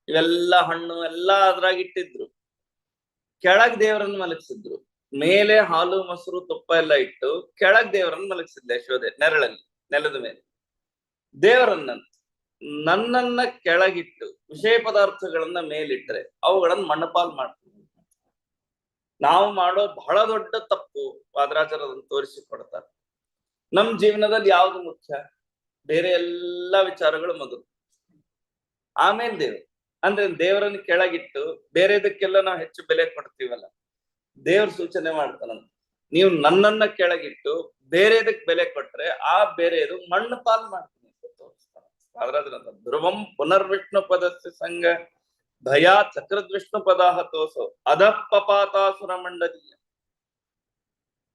ಇವೆಲ್ಲ ಹಣ್ಣು ಎಲ್ಲ ಅದ್ರಾಗ ಇಟ್ಟಿದ್ರು. ಕೆಳಗ್ ದೇವರನ್ನು ಮಲಗಿಸಿದ್ರು. ಮೇಲೆ ಹಾಲು ಮೊಸರು ತುಪ್ಪ ಎಲ್ಲ ಇಟ್ಟು ಕೆಳಗ್ ದೇವರನ್ನು ಮಲಗಿಸಿದ್ದ ಯಶೋದೆ, ನೆರಳಲ್ಲಿ, ನೆಲದ ಮೇಲೆ. ದೇವರನ್ನಂತ ನನ್ನನ್ನ ಕೆಳಗಿಟ್ಟು ವಿಷಯ ಪದಾರ್ಥಗಳನ್ನ ಮೇಲಿಟ್ರೆ ಅವುಗಳನ್ನ ಮಣ್ಣಪಾಲ್ ಮಾಡ್ತೀವಿ. ನಾವು ಮಾಡೋ ಬಹಳ ದೊಡ್ಡ ತಪ್ಪು ವಾದರಾಜರದನ್ನು ತೋರಿಸಿಕೊಡ್ತಾರೆ. ನಮ್ ಜೀವನದಲ್ಲಿ ಯಾವ್ದು ಮುಖ್ಯ? ಬೇರೆ ಎಲ್ಲಾ ವಿಚಾರಗಳು ಮೊದಲು, ಆಮೇಲೆ ದೇವರು. ಅಂದ್ರೆ ದೇವರನ್ನು ಕೆಳಗಿಟ್ಟು ಬೇರೆದಕ್ಕೆಲ್ಲ ನಾವು ಹೆಚ್ಚು ಬೆಲೆ ಕೊಡ್ತೀವಲ್ಲ, ದೇವ್ರ ಸೂಚನೆ ಮಾಡ್ತಾನಂತ, ನೀವು ನನ್ನನ್ನ ಕೆಳಗಿಟ್ಟು ಬೇರೆದಕ್ ಬೆಲೆ ಕೊಟ್ರೆ ಆ ಬೇರೆದು ಮಣ್ಣು ಪಾಲ್ ಮಾಡ್ತೀನಿ ಅಂತ ತೋರಿಸ್ತಾನೆ. ಅದ್ರದ್ರಂತ ಧ್ರುವಂ ಪುನರ್ವಿಷ್ಣು ಪದಸ್ಯ ಸಂಘ ಭಯಾ ಚಕ್ರದ್ ವಿಷ್ಣು ಪದಾಹತೋಸೋ ಅಧಪ್ಪಪಾತಾಸುರ ಮಂಡಲೀಯ.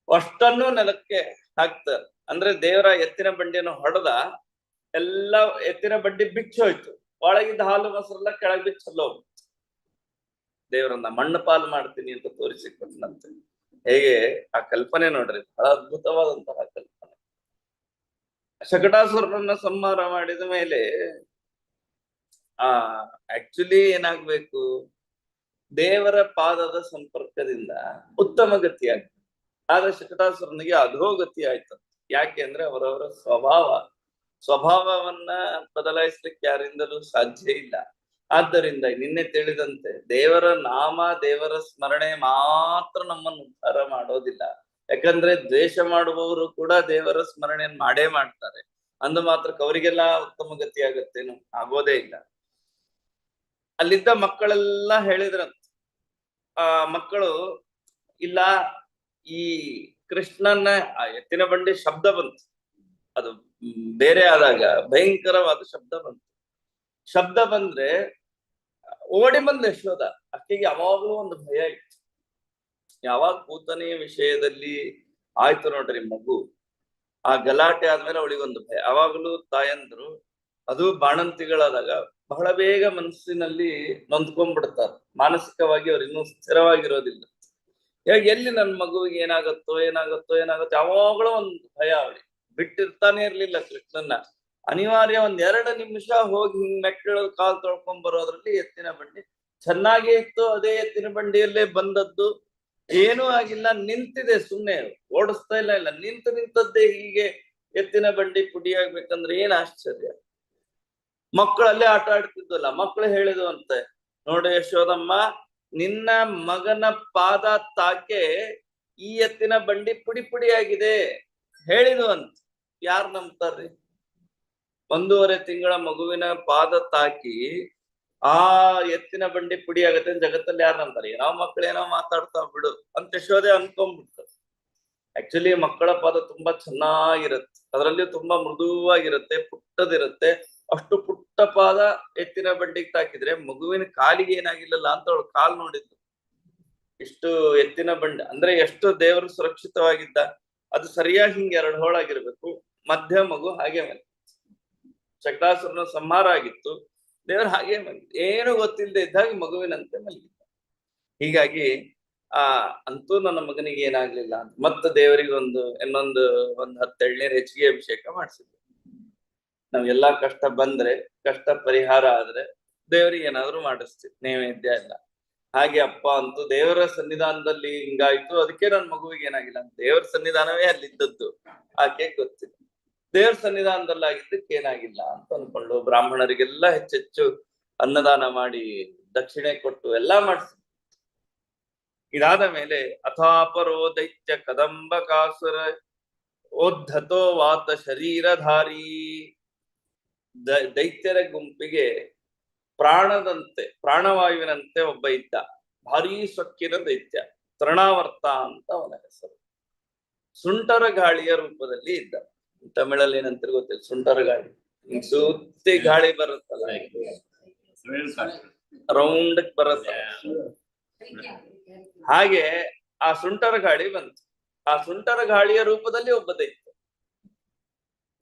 ಅಷ್ಟನ್ನು ನೆಲಕ್ಕೆ ಹಾಕ್ತಾರೆ. ಅಂದ್ರೆ ದೇವರ ಎತ್ತಿನ ಬಂಡಿಯನ್ನು ಹೊಡೆದ, ಎಲ್ಲ ಎತ್ತಿನ ಬಂಡಿ ಬಿಚ್ಚೋಯ್ತು, ಒಳಗಿದ್ದ ಹಾಲು ಮೊಸರೆಲ್ಲ ಕೆಳಗೆ ಬಿಚ್ಚಲ್ಲೋ. ದೇವರನ್ನ ಮಣ್ಣು ಪಾಲು ಮಾಡ್ತೀನಿ ಅಂತ ತೋರಿಸಿಕೊಟ್ಟನಂತೆ. ಹೇಗೆ ಆ ಕಲ್ಪನೆ ನೋಡ್ರಿ, ಬಹಳ ಅದ್ಭುತವಾದಂತಹ ಕಲ್ಪನೆ. ಶಕಟಾಸುರನನ್ನ ಸಂಹಾರ ಮಾಡಿದ ಮೇಲೆ ಆ ಆಕ್ಚುಲಿ ಏನಾಗ್ಬೇಕು, ದೇವರ ಪಾದದ ಸಂಪರ್ಕದಿಂದ ಉತ್ತಮ ಗತಿ ಆಗ್ತದೆ. ಆದ್ರೆ ಶಕಟಾಸುರನಿಗೆ ಅಧೋಗತಿ ಆಯ್ತು. ಯಾಕೆ ಅಂದ್ರೆ ಅವರವರ ಸ್ವಭಾವವನ್ನ ಬದಲಾಯಿಸ್ಲಿಕ್ಕೆ ಯಾರಿಂದಲೂ ಸಾಧ್ಯ ಇಲ್ಲ. ಆದ್ದರಿಂದ ನಿನ್ನೆ ತಿಳಿದಂತೆ ದೇವರ ನಾಮ, ದೇವರ ಸ್ಮರಣೆ ಮಾತ್ರ ನಮ್ಮನ್ನು ಉದ್ಧಾರ ಮಾಡೋದಿಲ್ಲ. ಯಾಕಂದ್ರೆ ದ್ವೇಷ ಮಾಡುವವರು ಕೂಡ ದೇವರ ಸ್ಮರಣೆಯನ್ನು ಮಾಡೇ ಮಾಡ್ತಾರೆ. ಅಂದ ಮಾತ್ರಕ್ಕೆ ಅವರಿಗೆಲ್ಲ ಉತ್ತಮ ಗತಿ ಆಗತ್ತೇನು? ಆಗೋದೇ ಇಲ್ಲ. ಅಲ್ಲಿದ್ದ ಮಕ್ಕಳೆಲ್ಲ ಹೇಳಿದ್ರಂತ, ಆ ಮಕ್ಕಳು ಇಲ್ಲ, ಈ ಕೃಷ್ಣನ ಆ ಎತ್ತಿನ ಬಂಡಿ ಶಬ್ದ ಬಂತು, ಅದು ಬೇರೆ ಆದಾಗ ಭಯಂಕರವಾದ ಶಬ್ದ ಬಂತು. ಶಬ್ದ ಬಂದ್ರೆ ಓಡಿ ಬಂದ ಯಶೋದ. ಅಕ್ಕಿಗೆ ಯಾವಾಗ್ಲೂ ಒಂದು ಭಯ ಇತ್ತು. ಯಾವಾಗ ಕೂತನೆಯ ವಿಷಯದಲ್ಲಿ ಆಯ್ತು ನೋಡ್ರಿ ಮಗು, ಆ ಗಲಾಟೆ ಆದ್ಮೇಲೆ ಅವಳಿಗೊಂದು ಭಯ. ಯಾವಾಗಲೂ ತಾಯಂದ್ರು ಅದು ಬಾಣಂತಿಗಳಾದಾಗ ಬಹಳ ಬೇಗ ಮನಸ್ಸಿನಲ್ಲಿ ನೊಂದ್ಕೊಂಡ್ಬಿಡ್ತಾರೆ. ಮಾನಸಿಕವಾಗಿ ಅವ್ರು ಇನ್ನೂ ಸ್ಥಿರವಾಗಿರೋದಿಲ್ಲ. ಹೇಗೆ ಎಲ್ಲಿ ನನ್ನ ಮಗುವಿಗೆ ಏನಾಗತ್ತೋ ಯಾವಾಗಲೂ ಒಂದು ಭಯ. ಅವಳಿ ಬಿಟ್ಟಿರ್ತಾನೆ ಇರ್ಲಿಲ್ಲ ಕೃಷ್ಣನ್ನ. ಅನಿವಾರ್ಯ ಒಂದ್ 2 ನಿಮಿಷ ಹೋಗಿ ಹಿಂಗ್ ಮೆಟ್ಟಿಳು ಕಾಲ್ ತೊಳ್ಕೊಂಡ್ ಬರೋದ್ರಲ್ಲಿ ಎತ್ತಿನ ಬಂಡಿ ಚೆನ್ನಾಗೇ ಇತ್ತು. ಅದೇ ಎತ್ತಿನ ಬಂಡಿಯಲ್ಲೇ ಬಂದದ್ದು, ಏನೂ ಆಗಿಲ್ಲ, ನಿಂತಿದೆ, ಸುಮ್ನೆ ಓಡಿಸ್ತಾ ಇಲ್ಲ, ನಿಂತದ್ದೇ ಹೀಗೆ ಎತ್ತಿನ ಬಂಡಿ ಪುಡಿ ಆಗ್ಬೇಕಂದ್ರೆ ಏನ್ ಆಶ್ಚರ್ಯ. ಮಕ್ಕಳಲ್ಲೇ ಆಟ ಆಡ್ತಿದ್ವಲ್ಲ, ಮಕ್ಕಳು ಹೇಳಿದ್ವು ಅಂತೆ, ನೋಡಿ ಯಶೋದಮ್ಮ, ನಿನ್ನ ಮಗನ ಪಾದ ತಾಕೆ ಈ ಎತ್ತಿನ ಬಂಡಿ ಪುಡಿ ಆಗಿದೆ ಹೇಳಿದ್ವು ಅಂತ. ಯಾರು ನಂಬ್ತಾರ್ರಿ? 1.5 ತಿಂಗಳ ಮಗುವಿನ ಪಾದ ತಾಕಿ ಆ ಎತ್ತಿನ ಬಂಡಿ ಪುಡಿ ಆಗತ್ತೆ ಜಗತ್ತಲ್ಲಿ ಯಾರು ನಂಬ್ತಾರೆ? ಏನೋ ಮಕ್ಕಳೇನೋ ಮಾತಾಡ್ತಾವ್ ಬಿಡು ಅಂತ ಯಶೋದೆ ಅನ್ಕೊಂಡ್ಬಿಡ್ತಾರೆ. ಆಕ್ಚುಲಿ ಮಕ್ಕಳ ಪಾದ ತುಂಬಾ ಚೆನ್ನಾಗಿರುತ್ತೆ, ಅದರಲ್ಲಿ ತುಂಬಾ ಮೃದುವಾಗಿರುತ್ತೆ, ಪುಟ್ಟದಿರುತ್ತೆ. ಅಷ್ಟು ಪುಟ್ಟ ಪಾದ ಎತ್ತಿನ ಬಂಡಿಗೆ ತಾಕಿದ್ರೆ ಮಗುವಿನ ಕಾಲಿಗೆ ಏನಾಗಿಲ್ಲಲ್ಲ ಅಂತ ಅವಳು ಕಾಲ್ ನೋಡಿದ್ದು. ಇಷ್ಟು ಎತ್ತಿನ ಬಂಡಿ ಅಂದ್ರೆ ಎಷ್ಟು ದೇವರು ಸುರಕ್ಷಿತವಾಗಿದ್ದ. ಅದು ಸರಿಯಾಗಿ ಹಿಂಗೆ 2 ಹೋಳಾಗಿರ್ಬೇಕು, ಮಧ್ಯ ಮಗು ಹಾಗೆ ಮನೆ. ಶಕಟಾಸುರನ ಸಂಹಾರ ಆಗಿತ್ತು, ದೇವರು ಹಾಗೆ ಮಲಗಿದ್ದ, ಏನು ಗೊತ್ತಿಲ್ಲದೆ ಇದ್ದಾಗ ಮಗುವಿನಂತೆ ಮಲಗಿದ್ದ. ಹೀಗಾಗಿ ಅಂತೂ ನನ್ನ ಮಗನಿಗೆ ಏನಾಗ್ಲಿಲ್ಲ ಅಂತ ಮತ್ತೆ ದೇವರಿಗೆ ಒಂದು 10 ಎಳ್ನೀರು ಹೆಚ್ಚಿಗೆ ಅಭಿಷೇಕ ಮಾಡಿಸಿದ್ರು. ನಾವೆಲ್ಲಾ ಕಷ್ಟ ಬಂದ್ರೆ, ಕಷ್ಟ ಪರಿಹಾರ ಆದ್ರೆ ದೇವರಿಗೆ ಏನಾದ್ರು ಮಾಡಿಸ್ತೀವಿ, ನೈವೇದ್ಯ ಎಲ್ಲ. ಹಾಗೆ ಅಪ್ಪ ಅಂತೂ ದೇವರ ಸನ್ನಿಧಾನದಲ್ಲಿ ಹಿಂಗಾಯ್ತು, ಅದಕ್ಕೆ ನನ್ನ ಮಗುವಿಗೆ ಏನಾಗಿಲ್ಲ. ದೇವರ ಸನ್ನಿಧಾನವೇ ಅಲ್ಲಿದ್ದದ್ದು, ಆಕೆ ಗೊತ್ತಿಲ್ಲ. ದೇವರ ಸನ್ನಿಧಾನದಲ್ಲಿ ಆಗಿದ್ದಕ್ಕೆ ಏನಾಗಿಲ್ಲ ಅಂತ ಅನ್ಕೊಂಡು ಬ್ರಾಹ್ಮಣರಿಗೆಲ್ಲ ಹೆಚ್ಚೆಚ್ಚು ಅನ್ನದಾನ ಮಾಡಿ ದಕ್ಷಿಣೆ ಕೊಟ್ಟು ಎಲ್ಲಾ ಮಾಡಿಸಿ. ಇದಾದ ಮೇಲೆ ಅಥಾಪರೋ ದೈತ್ಯ ಕದಂಬ ಕಾಸುರ ಓದ್ಧತೋ ವಾತ ಶರೀರಧಾರಿ. ದೈತ್ಯರ ಗುಂಪಿಗೆ ಪ್ರಾಣವಾಯುವಿನಂತೆ ಒಬ್ಬ ಇದ್ದ, ಭಾರೀ ಸೊಕ್ಕಿನ ದೈತ್ಯ, ತೃಣಾವರ್ತ ಅಂತ ಅವನ ಹೆಸರು. ಸುಂಟರ ಗಾಳಿಯ ರೂಪದಲ್ಲಿ ಇದ್ದ. ತಮಿಳಲ್ಲಿ ಏನಂತ ಗೊತ್ತಿಲ್ಲ, ಸುಂಟರ ಗಾಳಿ, ಸುತ್ತಿ ಗಾಳಿ ಬರುತ್ತಲ್ಲ, ರೌಂಡ್ ಬರುತ್ತ, ಹಾಗೆ ಆ ಸುಂಟರ ಗಾಳಿ ಬಂತು. ಆ ಸುಂಟರ ಗಾಳಿಯ ರೂಪದಲ್ಲಿ ಒಬ್ಬ ದೈತ್ಯ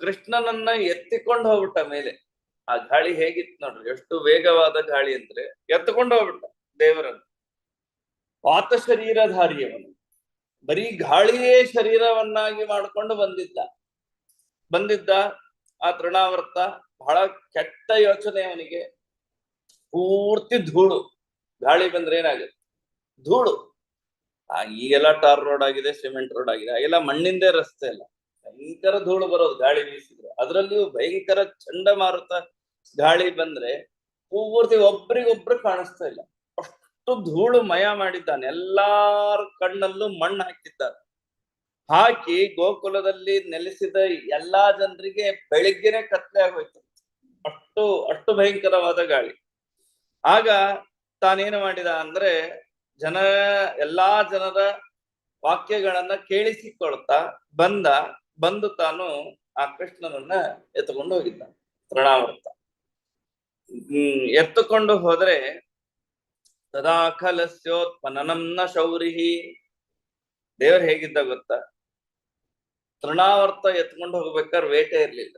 ಕೃಷ್ಣನನ್ನ ಎತ್ತಿಕೊಂಡು ಹೋಗ್ಬಿಟ್ಟ ಮೇಲೆ. ಆ ಗಾಳಿ ಹೇಗಿತ್ತು ನೋಡ್ರಿ, ಎಷ್ಟು ವೇಗವಾದ ಗಾಳಿ ಅಂದ್ರೆ ಎತ್ತಕೊಂಡು ಹೋಗ್ಬಿಟ್ಟ ದೇವರನ್ನು. ವಾತ ಶರೀರಧಾರಿಯವನು, ಬರೀ ಗಾಳಿಯೇ ಶರೀರವನ್ನಾಗಿ ಮಾಡ್ಕೊಂಡು ಬಂದಿದ್ದ ಆ ತೃಣಾವರ್ತ. ಬಹಳ ಕೆಟ್ಟ ಯೋಚನೆ ಅವನಿಗೆ. ಪೂರ್ತಿ ಧೂಳು, ಗಾಳಿ ಬಂದ್ರೆ ಏನಾಗುತ್ತೆ, ಧೂಳು. ಈಗೆಲ್ಲ ಟಾರ್ ರೋಡ್ ಆಗಿದೆ, ಸಿಮೆಂಟ್ ರೋಡ್ ಆಗಿದೆ, ಆಗೆಲ್ಲ ಮಣ್ಣಿಂದೇ ರಸ್ತೆ ಇಲ್ಲ, ಭಯಂಕರ ಧೂಳು ಬರೋದು ಗಾಳಿ ಬೀಸಿದ್ರೆ. ಅದರಲ್ಲಿಯೂ ಭಯಂಕರ ಚಂಡಮಾರುತ ಗಾಳಿ ಬಂದ್ರೆ ಪೂರ್ತಿ ಒಬ್ರಿಗೊಬ್ರು ಕಾಣಿಸ್ತಾ ಇಲ್ಲ, ಅಷ್ಟು ಧೂಳು ಮಯ ಮಾಡಿದ್ದಾನೆ. ಎಲ್ಲಾರ ಕಣ್ಣಲ್ಲೂ ಮಣ್ಣು ಹಾಕಿದ್ದಾನೆ. ಹಾಕಿ ಗೋಕುಲದಲ್ಲಿ ನೆಲೆಸಿದ ಎಲ್ಲಾ ಜನರಿಗೆ ಬೆಳಿಗ್ಗೆನೆ ಕತ್ಲೆ ಆಗೋಯ್ತು. ಅಷ್ಟು ಭಯಂಕರವಾದ ಗಾಳಿ. ಆಗ ತಾನೇನು ಮಾಡಿದ ಅಂದ್ರೆ, ಎಲ್ಲಾ ಜನರ ವಾಕ್ಯಗಳನ್ನ ಕೇಳಿಸಿಕೊಳ್ತಾ ಬಂದು ತಾನು ಆ ಕೃಷ್ಣನನ್ನ ಎತ್ತುಕೊಂಡು ಹೋಗಿದ್ದ ತೃಣಾವರ್ತ. ಎತ್ತುಕೊಂಡು ಹೋದ್ರೆ ತದಾಖಲಸ್ಯೋತ್ಪನ್ನಂ ನ ಶೌರಿಹಿ. ದೇವ್ರು ಹೇಗಿದ್ದ ಗೊತ್ತಾ, ತೃಣಾವರ್ತ ಎತ್ಕೊಂಡು ಹೋಗ್ಬೇಕಾದ್ರೆ ವೇಟೇ ಇರ್ಲಿಲ್ಲ,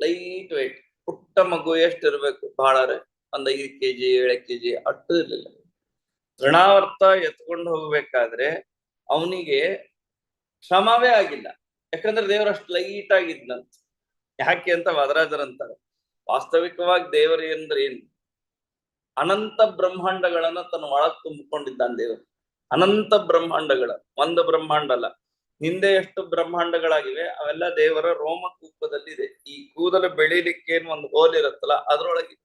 ಲೈಟ್ ವೇಟ್. ಪುಟ್ಟ ಮಗು ಎಷ್ಟು ಇರ್ಬೇಕು, ಬಹಳರೆ 5 kg 7 kg ಅಷ್ಟು ಇರ್ಲಿಲ್ಲ. ತೃಣಾವರ್ತ ಎತ್ಕೊಂಡು ಹೋಗ್ಬೇಕಾದ್ರೆ ಅವನಿಗೆ ಶ್ರಮವೇ ಆಗಿಲ್ಲ. ಯಾಕಂದ್ರೆ ದೇವರು ಅಷ್ಟು ಲೈಟ್ ಆಗಿದ್ನಂತ. ಯಾಕೆ ಅಂತ ವದರಾಜರಂತಾರೆ, ವಾಸ್ತವಿಕವಾಗಿ ದೇವರು ಅಂದ್ರೆ ಏನು? ಅನಂತ ಬ್ರಹ್ಮಾಂಡಗಳನ್ನ ತನ್ನ ಒಳಗ್ ತುಂಬಿಕೊಂಡಿದ್ದಾನೆ ದೇವರು. ಅನಂತ ಬ್ರಹ್ಮಾಂಡಗಳ, ಒಂದು ಬ್ರಹ್ಮಾಂಡ ಅಲ್ಲ, ಹಿಂದೆ ಎಷ್ಟು ಬ್ರಹ್ಮಾಂಡಗಳಾಗಿವೆ ಅವೆಲ್ಲ ದೇವರ ರೋಮಕೂಪದಲ್ಲಿದೆ. ಈ ಕೂದಲು ಬೆಳಿಲಿಕ್ಕೆ ಒಂದು ಹೋಲ್ ಇರುತ್ತಲ್ಲ ಅದ್ರೊಳಗೆ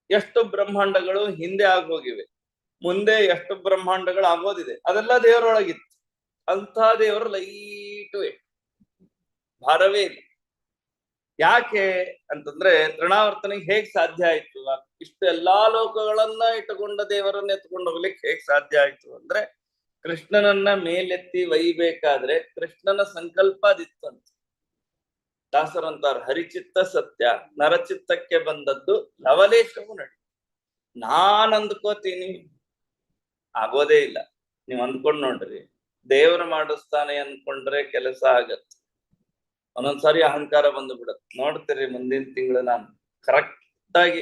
ಎಷ್ಟು ಬ್ರಹ್ಮಾಂಡಗಳು ಹಿಂದೆ ಆಗೋಗಿವೆ, ಮುಂದೆ ಎಷ್ಟು ಬ್ರಹ್ಮಾಂಡಗಳು ಆಗೋದಿದೆ, ಅದೆಲ್ಲ ದೇವರೊಳಗಿತ್ತು. ಅಂತ ದೇವರು ಲೈಟುವೆ, ಭಾರವೇ ಇಲ್ಲ. ಯಾಕೆ ಅಂತಂದ್ರೆ ತೃಣಾವರ್ತನಿಗೆ ಹೇಗ್ ಸಾಧ್ಯ ಆಯ್ತು? ಇಷ್ಟು ಎಲ್ಲಾ ಲೋಕಗಳನ್ನ ಇಟ್ಟುಕೊಂಡ ದೇವರನ್ನ ಎತ್ಕೊಂಡು ಹೋಗ್ಲಿಕ್ಕೆ ಹೇಗ್ ಸಾಧ್ಯ ಆಯ್ತು ಅಂದ್ರೆ, ಕೃಷ್ಣನನ್ನ ಮೇಲೆತ್ತಿ ಒಯ್ಬೇಕಾದ್ರೆ ಕೃಷ್ಣನ ಸಂಕಲ್ಪ ಅದಿತ್ತಂತ. ದಾಸರಂತಾರ, ಹರಿಚಿತ್ತ ಸತ್ಯ, ನರಚಿತ್ತಕ್ಕೆ ಬಂದದ್ದು ಲವಲೇಶವು ನಡಿ. ನಾನ್ ಅಂದ್ಕೋತೀನಿ, ಆಗೋದೇ ಇಲ್ಲ. ನೀವ್ ಅಂದ್ಕೊಂಡ್ ನೋಡ್ರಿ, ದೇವರು ಮಾಡಿಸ್ತಾನೆ ಅನ್ಕೊಂಡ್ರೆ ಕೆಲಸ ಆಗತ್ತೆ. ಒಂದೊಂದ್ಸಾರಿ ಅಹಂಕಾರ ಬಂದು ಬಿಡತ್. ನೋಡ್ತೀರಿ, ಮುಂದಿನ ತಿಂಗಳು ನಾನು ಕರೆಕ್ಟ್ ಆಗಿ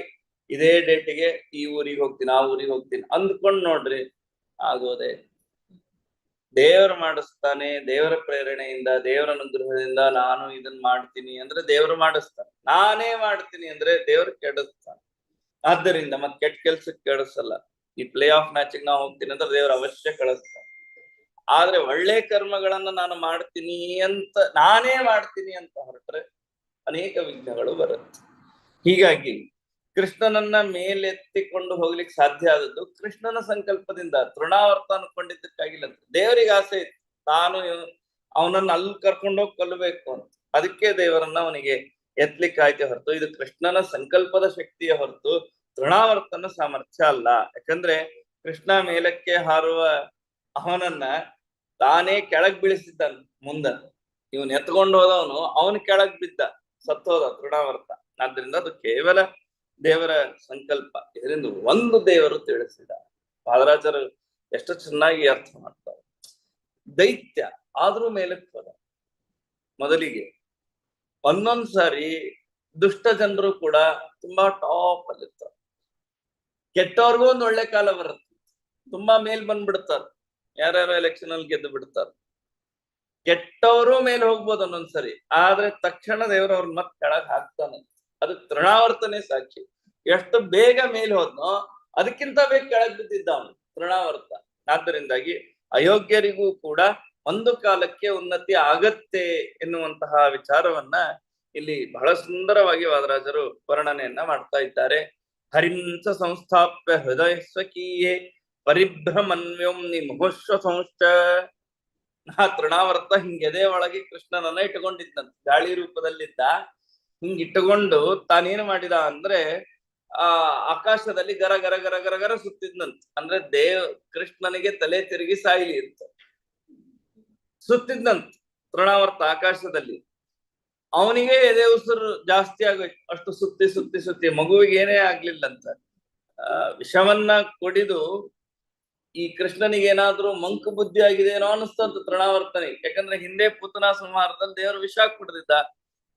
ಇದೇ ಡೇಟಿಗೆ ಈ ಊರಿಗೆ ಹೋಗ್ತೀನಿ, ಆ ಊರಿಗೆ ಹೋಗ್ತೀನಿ ಅಂದ್ಕೊಂಡ್ ನೋಡ್ರಿ, ಆಗೋದೆ. ದೇವರು ಮಾಡಿಸ್ತಾನೆ, ದೇವರ ಪ್ರೇರಣೆಯಿಂದ, ದೇವರ ಅನುಗ್ರಹದಿಂದ ನಾನು ಇದನ್ನ ಮಾಡ್ತೀನಿ ಅಂದ್ರೆ ದೇವರು ಮಾಡಿಸ್ತಾನೆ. ನಾನೇ ಮಾಡ್ತೀನಿ ಅಂದ್ರೆ ದೇವರು ಕೆಡಿಸ್ತಾನೆ. ಆದ್ದರಿಂದ ಮತ್ ಕೆಟ್ಟ ಕೆಲ್ಸಕ್ಕೆ ಕೆಡಿಸಲ್ಲ. ಈ ಪ್ಲೇ ಆಫ್ ಮ್ಯಾಚಿಗೆ ನಾವು ಹೋಗ್ತೀನಿ ಅಂದ್ರೆ ದೇವರು ಅವಶ್ಯ ಕಳಿಸ್ತಾನೆ. ಆದ್ರೆ ಒಳ್ಳೆ ಕರ್ಮಗಳನ್ನ ನಾನು ಮಾಡ್ತೀನಿ ಅಂತ, ನಾನೇ ಮಾಡ್ತೀನಿ ಅಂತ ಹೊರಟ್ರೆ ಅನೇಕ ವಿಘ್ನಗಳು ಬರುತ್ತೆ. ಹೀಗಾಗಿ ಕೃಷ್ಣನನ್ನ ಮೇಲೆತ್ತಿಕೊಂಡು ಹೋಗ್ಲಿಕ್ಕೆ ಸಾಧ್ಯ ಆದದ್ದು ಕೃಷ್ಣನ ಸಂಕಲ್ಪದಿಂದ. ತೃಣಾವರ್ತ ಅನ್ಕೊಂಡಿದ್ದಕ್ಕಾಗಿಲ್ಲ, ದೇವರಿಗೆ ಆಸೆ ಇತ್ತು ತಾನು ಅವನನ್ನ ಅಲ್ಲಿ ಕರ್ಕೊಂಡೋಗಿ ಕೊಲ್ಲಬೇಕು ಅಂತ. ಅದಕ್ಕೆ ದೇವರನ್ನ ಅವನಿಗೆ ಎತ್ತಲಿಕ್ಕೆ ಆಯ್ತೆ ಹೊರತು ಇದು ಕೃಷ್ಣನ ಸಂಕಲ್ಪದ ಶಕ್ತಿಯ ಹೊರತು ತೃಣಾವರ್ತನ ಸಾಮರ್ಥ್ಯ ಅಲ್ಲ. ಯಾಕಂದ್ರೆ ಕೃಷ್ಣ ಮೇಲಕ್ಕೆ ಹಾರುವ ಅವನನ್ನ ತಾನೇ ಕೆಳಗ್ ಬೀಳಿಸಿದ್ದಾನ. ಮುಂದ ಇವನ್ ಎತ್ಕೊಂಡು ಹೋದವನು ಅವನ್ ಕೆಳಗ್ ಬಿದ್ದ, ಸತ್ತೋದ ತೃಣಾವರ್ತ. ಆದ್ರಿಂದ ಅದು ಕೇವಲ ದೇವರ ಸಂಕಲ್ಪ. ಇದರಿಂದ ಒಂದು ದೇವರು ತಿಳಿಸಿದ. ಪಾದರಾಜರು ಎಷ್ಟು ಚೆನ್ನಾಗಿ ಅರ್ಥ ಮಾಡ್ತಾರೆ. ದೈತ್ಯ ಆದ್ರೂ ಮೇಲಕ್ಕೆ ಹೋದ. ಮೊದಲಿಗೆ ಒಂದೊಂದ್ ಸಾರಿ ದುಷ್ಟ ಜನರು ಕೂಡ ತುಂಬಾ ಟಾಪ್ ಅಲ್ಲಿರ್ತಾರೆ. ಕೆಟ್ಟವ್ರಿಗೂ ಒಂದ್ ಒಳ್ಳೆ ಕಾಲ ಬರುತ್ತೆ, ತುಂಬಾ ಮೇಲ್ ಬಂದ್ಬಿಡ್ತಾರ. ಯಾರ್ಯಾರು ಎಲೆಕ್ಷನ್ ಅಲ್ಲಿ ಗೆದ್ದು ಬಿಡ್ತಾರ. ಕೆಟ್ಟವರು ಮೇಲೆ ಹೋಗ್ಬೋದು ಒಂದೊಂದ್ಸರಿ, ಆದ್ರೆ ತಕ್ಷಣ ದೇವರು ಅವ್ರನ್ನ ಮತ್ತೆ ಕೆಳಗ್ ಹಾಕ್ತಾನೆ. ಅದು ತೃಣಾವರ್ತನೆ ಸಾಕ್ಷಿ. ಎಷ್ಟು ಬೇಗ ಮೇಲ್ ಹೋದ್ನೋ ಅದಕ್ಕಿಂತ ಬೇಗ ಕೆಳಗ್ ಬಿದ್ದಿದ್ದ ಅವನು ತೃಣಾವರ್ತ. ಆದ್ದರಿಂದಾಗಿ ಅಯೋಗ್ಯರಿಗೂ ಕೂಡ ಒಂದು ಕಾಲಕ್ಕೆ ಉನ್ನತಿ ಆಗತ್ತೆ ಎನ್ನುವಂತಹ ವಿಚಾರವನ್ನ ಇಲ್ಲಿ ಬಹಳ ಸುಂದರವಾಗಿ ವಾದರಾಜರು ವರ್ಣನೆಯನ್ನ ಮಾಡ್ತಾ ಇದ್ದಾರೆ. ಹರಿಂಸ ಸಂಸ್ಥಾಪ್ಯ ಹೃದಯ ಸ್ವಕೀಯೇ ಪರಿಭ್ರಮನ್ವ್ಯೋಮ್ನಿ ಮುಹುಶ್ವ ಸಂಶ್ಚ. ತೃಣಾವರ್ತ ಹಿಂಗೆದೆ ಒಳಗೆ ಕೃಷ್ಣನನ್ನ ಇಟ್ಟುಕೊಂಡಿದ್ದಂತ, ಗಾಳಿ ರೂಪದಲ್ಲಿದ್ದ. ಹಿಂಗ್ ಇಟ್ಟುಕೊಂಡು ತಾನೇನು ಮಾಡಿದ ಅಂದ್ರೆ ಆಕಾಶದಲ್ಲಿ ಗರ ಗರ ಗರ ಗರ ಗರ ಸುತ್ತಿದ್ನಂತ. ಅಂದ್ರೆ ಕೃಷ್ಣನಿಗೆ ತಲೆ ತಿರುಗಿ ಸಾಯಿಲಿ ಅಂತ ಸುತ್ತಿದ್ನಂತ ತೃಣಾವರ್ತ ಆಕಾಶದಲ್ಲಿ. ಅವನಿಗೆ ಎದೆ ಉಸಿರು ಜಾಸ್ತಿ ಆಗೋಯ್ತು, ಅಷ್ಟು ಸುತ್ತಿ ಸುತ್ತಿ ಸುತ್ತಿ. ಮಗುವಿಗೆ ಏನೇ ಆಗ್ಲಿಲ್ಲಂತ. ವಿಷವನ್ನ ಕುಡಿದು ಈ ಕೃಷ್ಣನಿಗೆ ಏನಾದ್ರೂ ಮಂಕು ಬುದ್ಧಿ ಆಗಿದೆ ಏನೋ ಅನಿಸ್ತಂತ ತೃಣಾವರ್ತನಿಗೆ. ಯಾಕಂದ್ರೆ ಹಿಂದೆ ಪುತನ ಸಂಹಾರದಲ್ಲಿ ದೇವರು ವಿಷ ಕುಡಿದಿದ್ದ.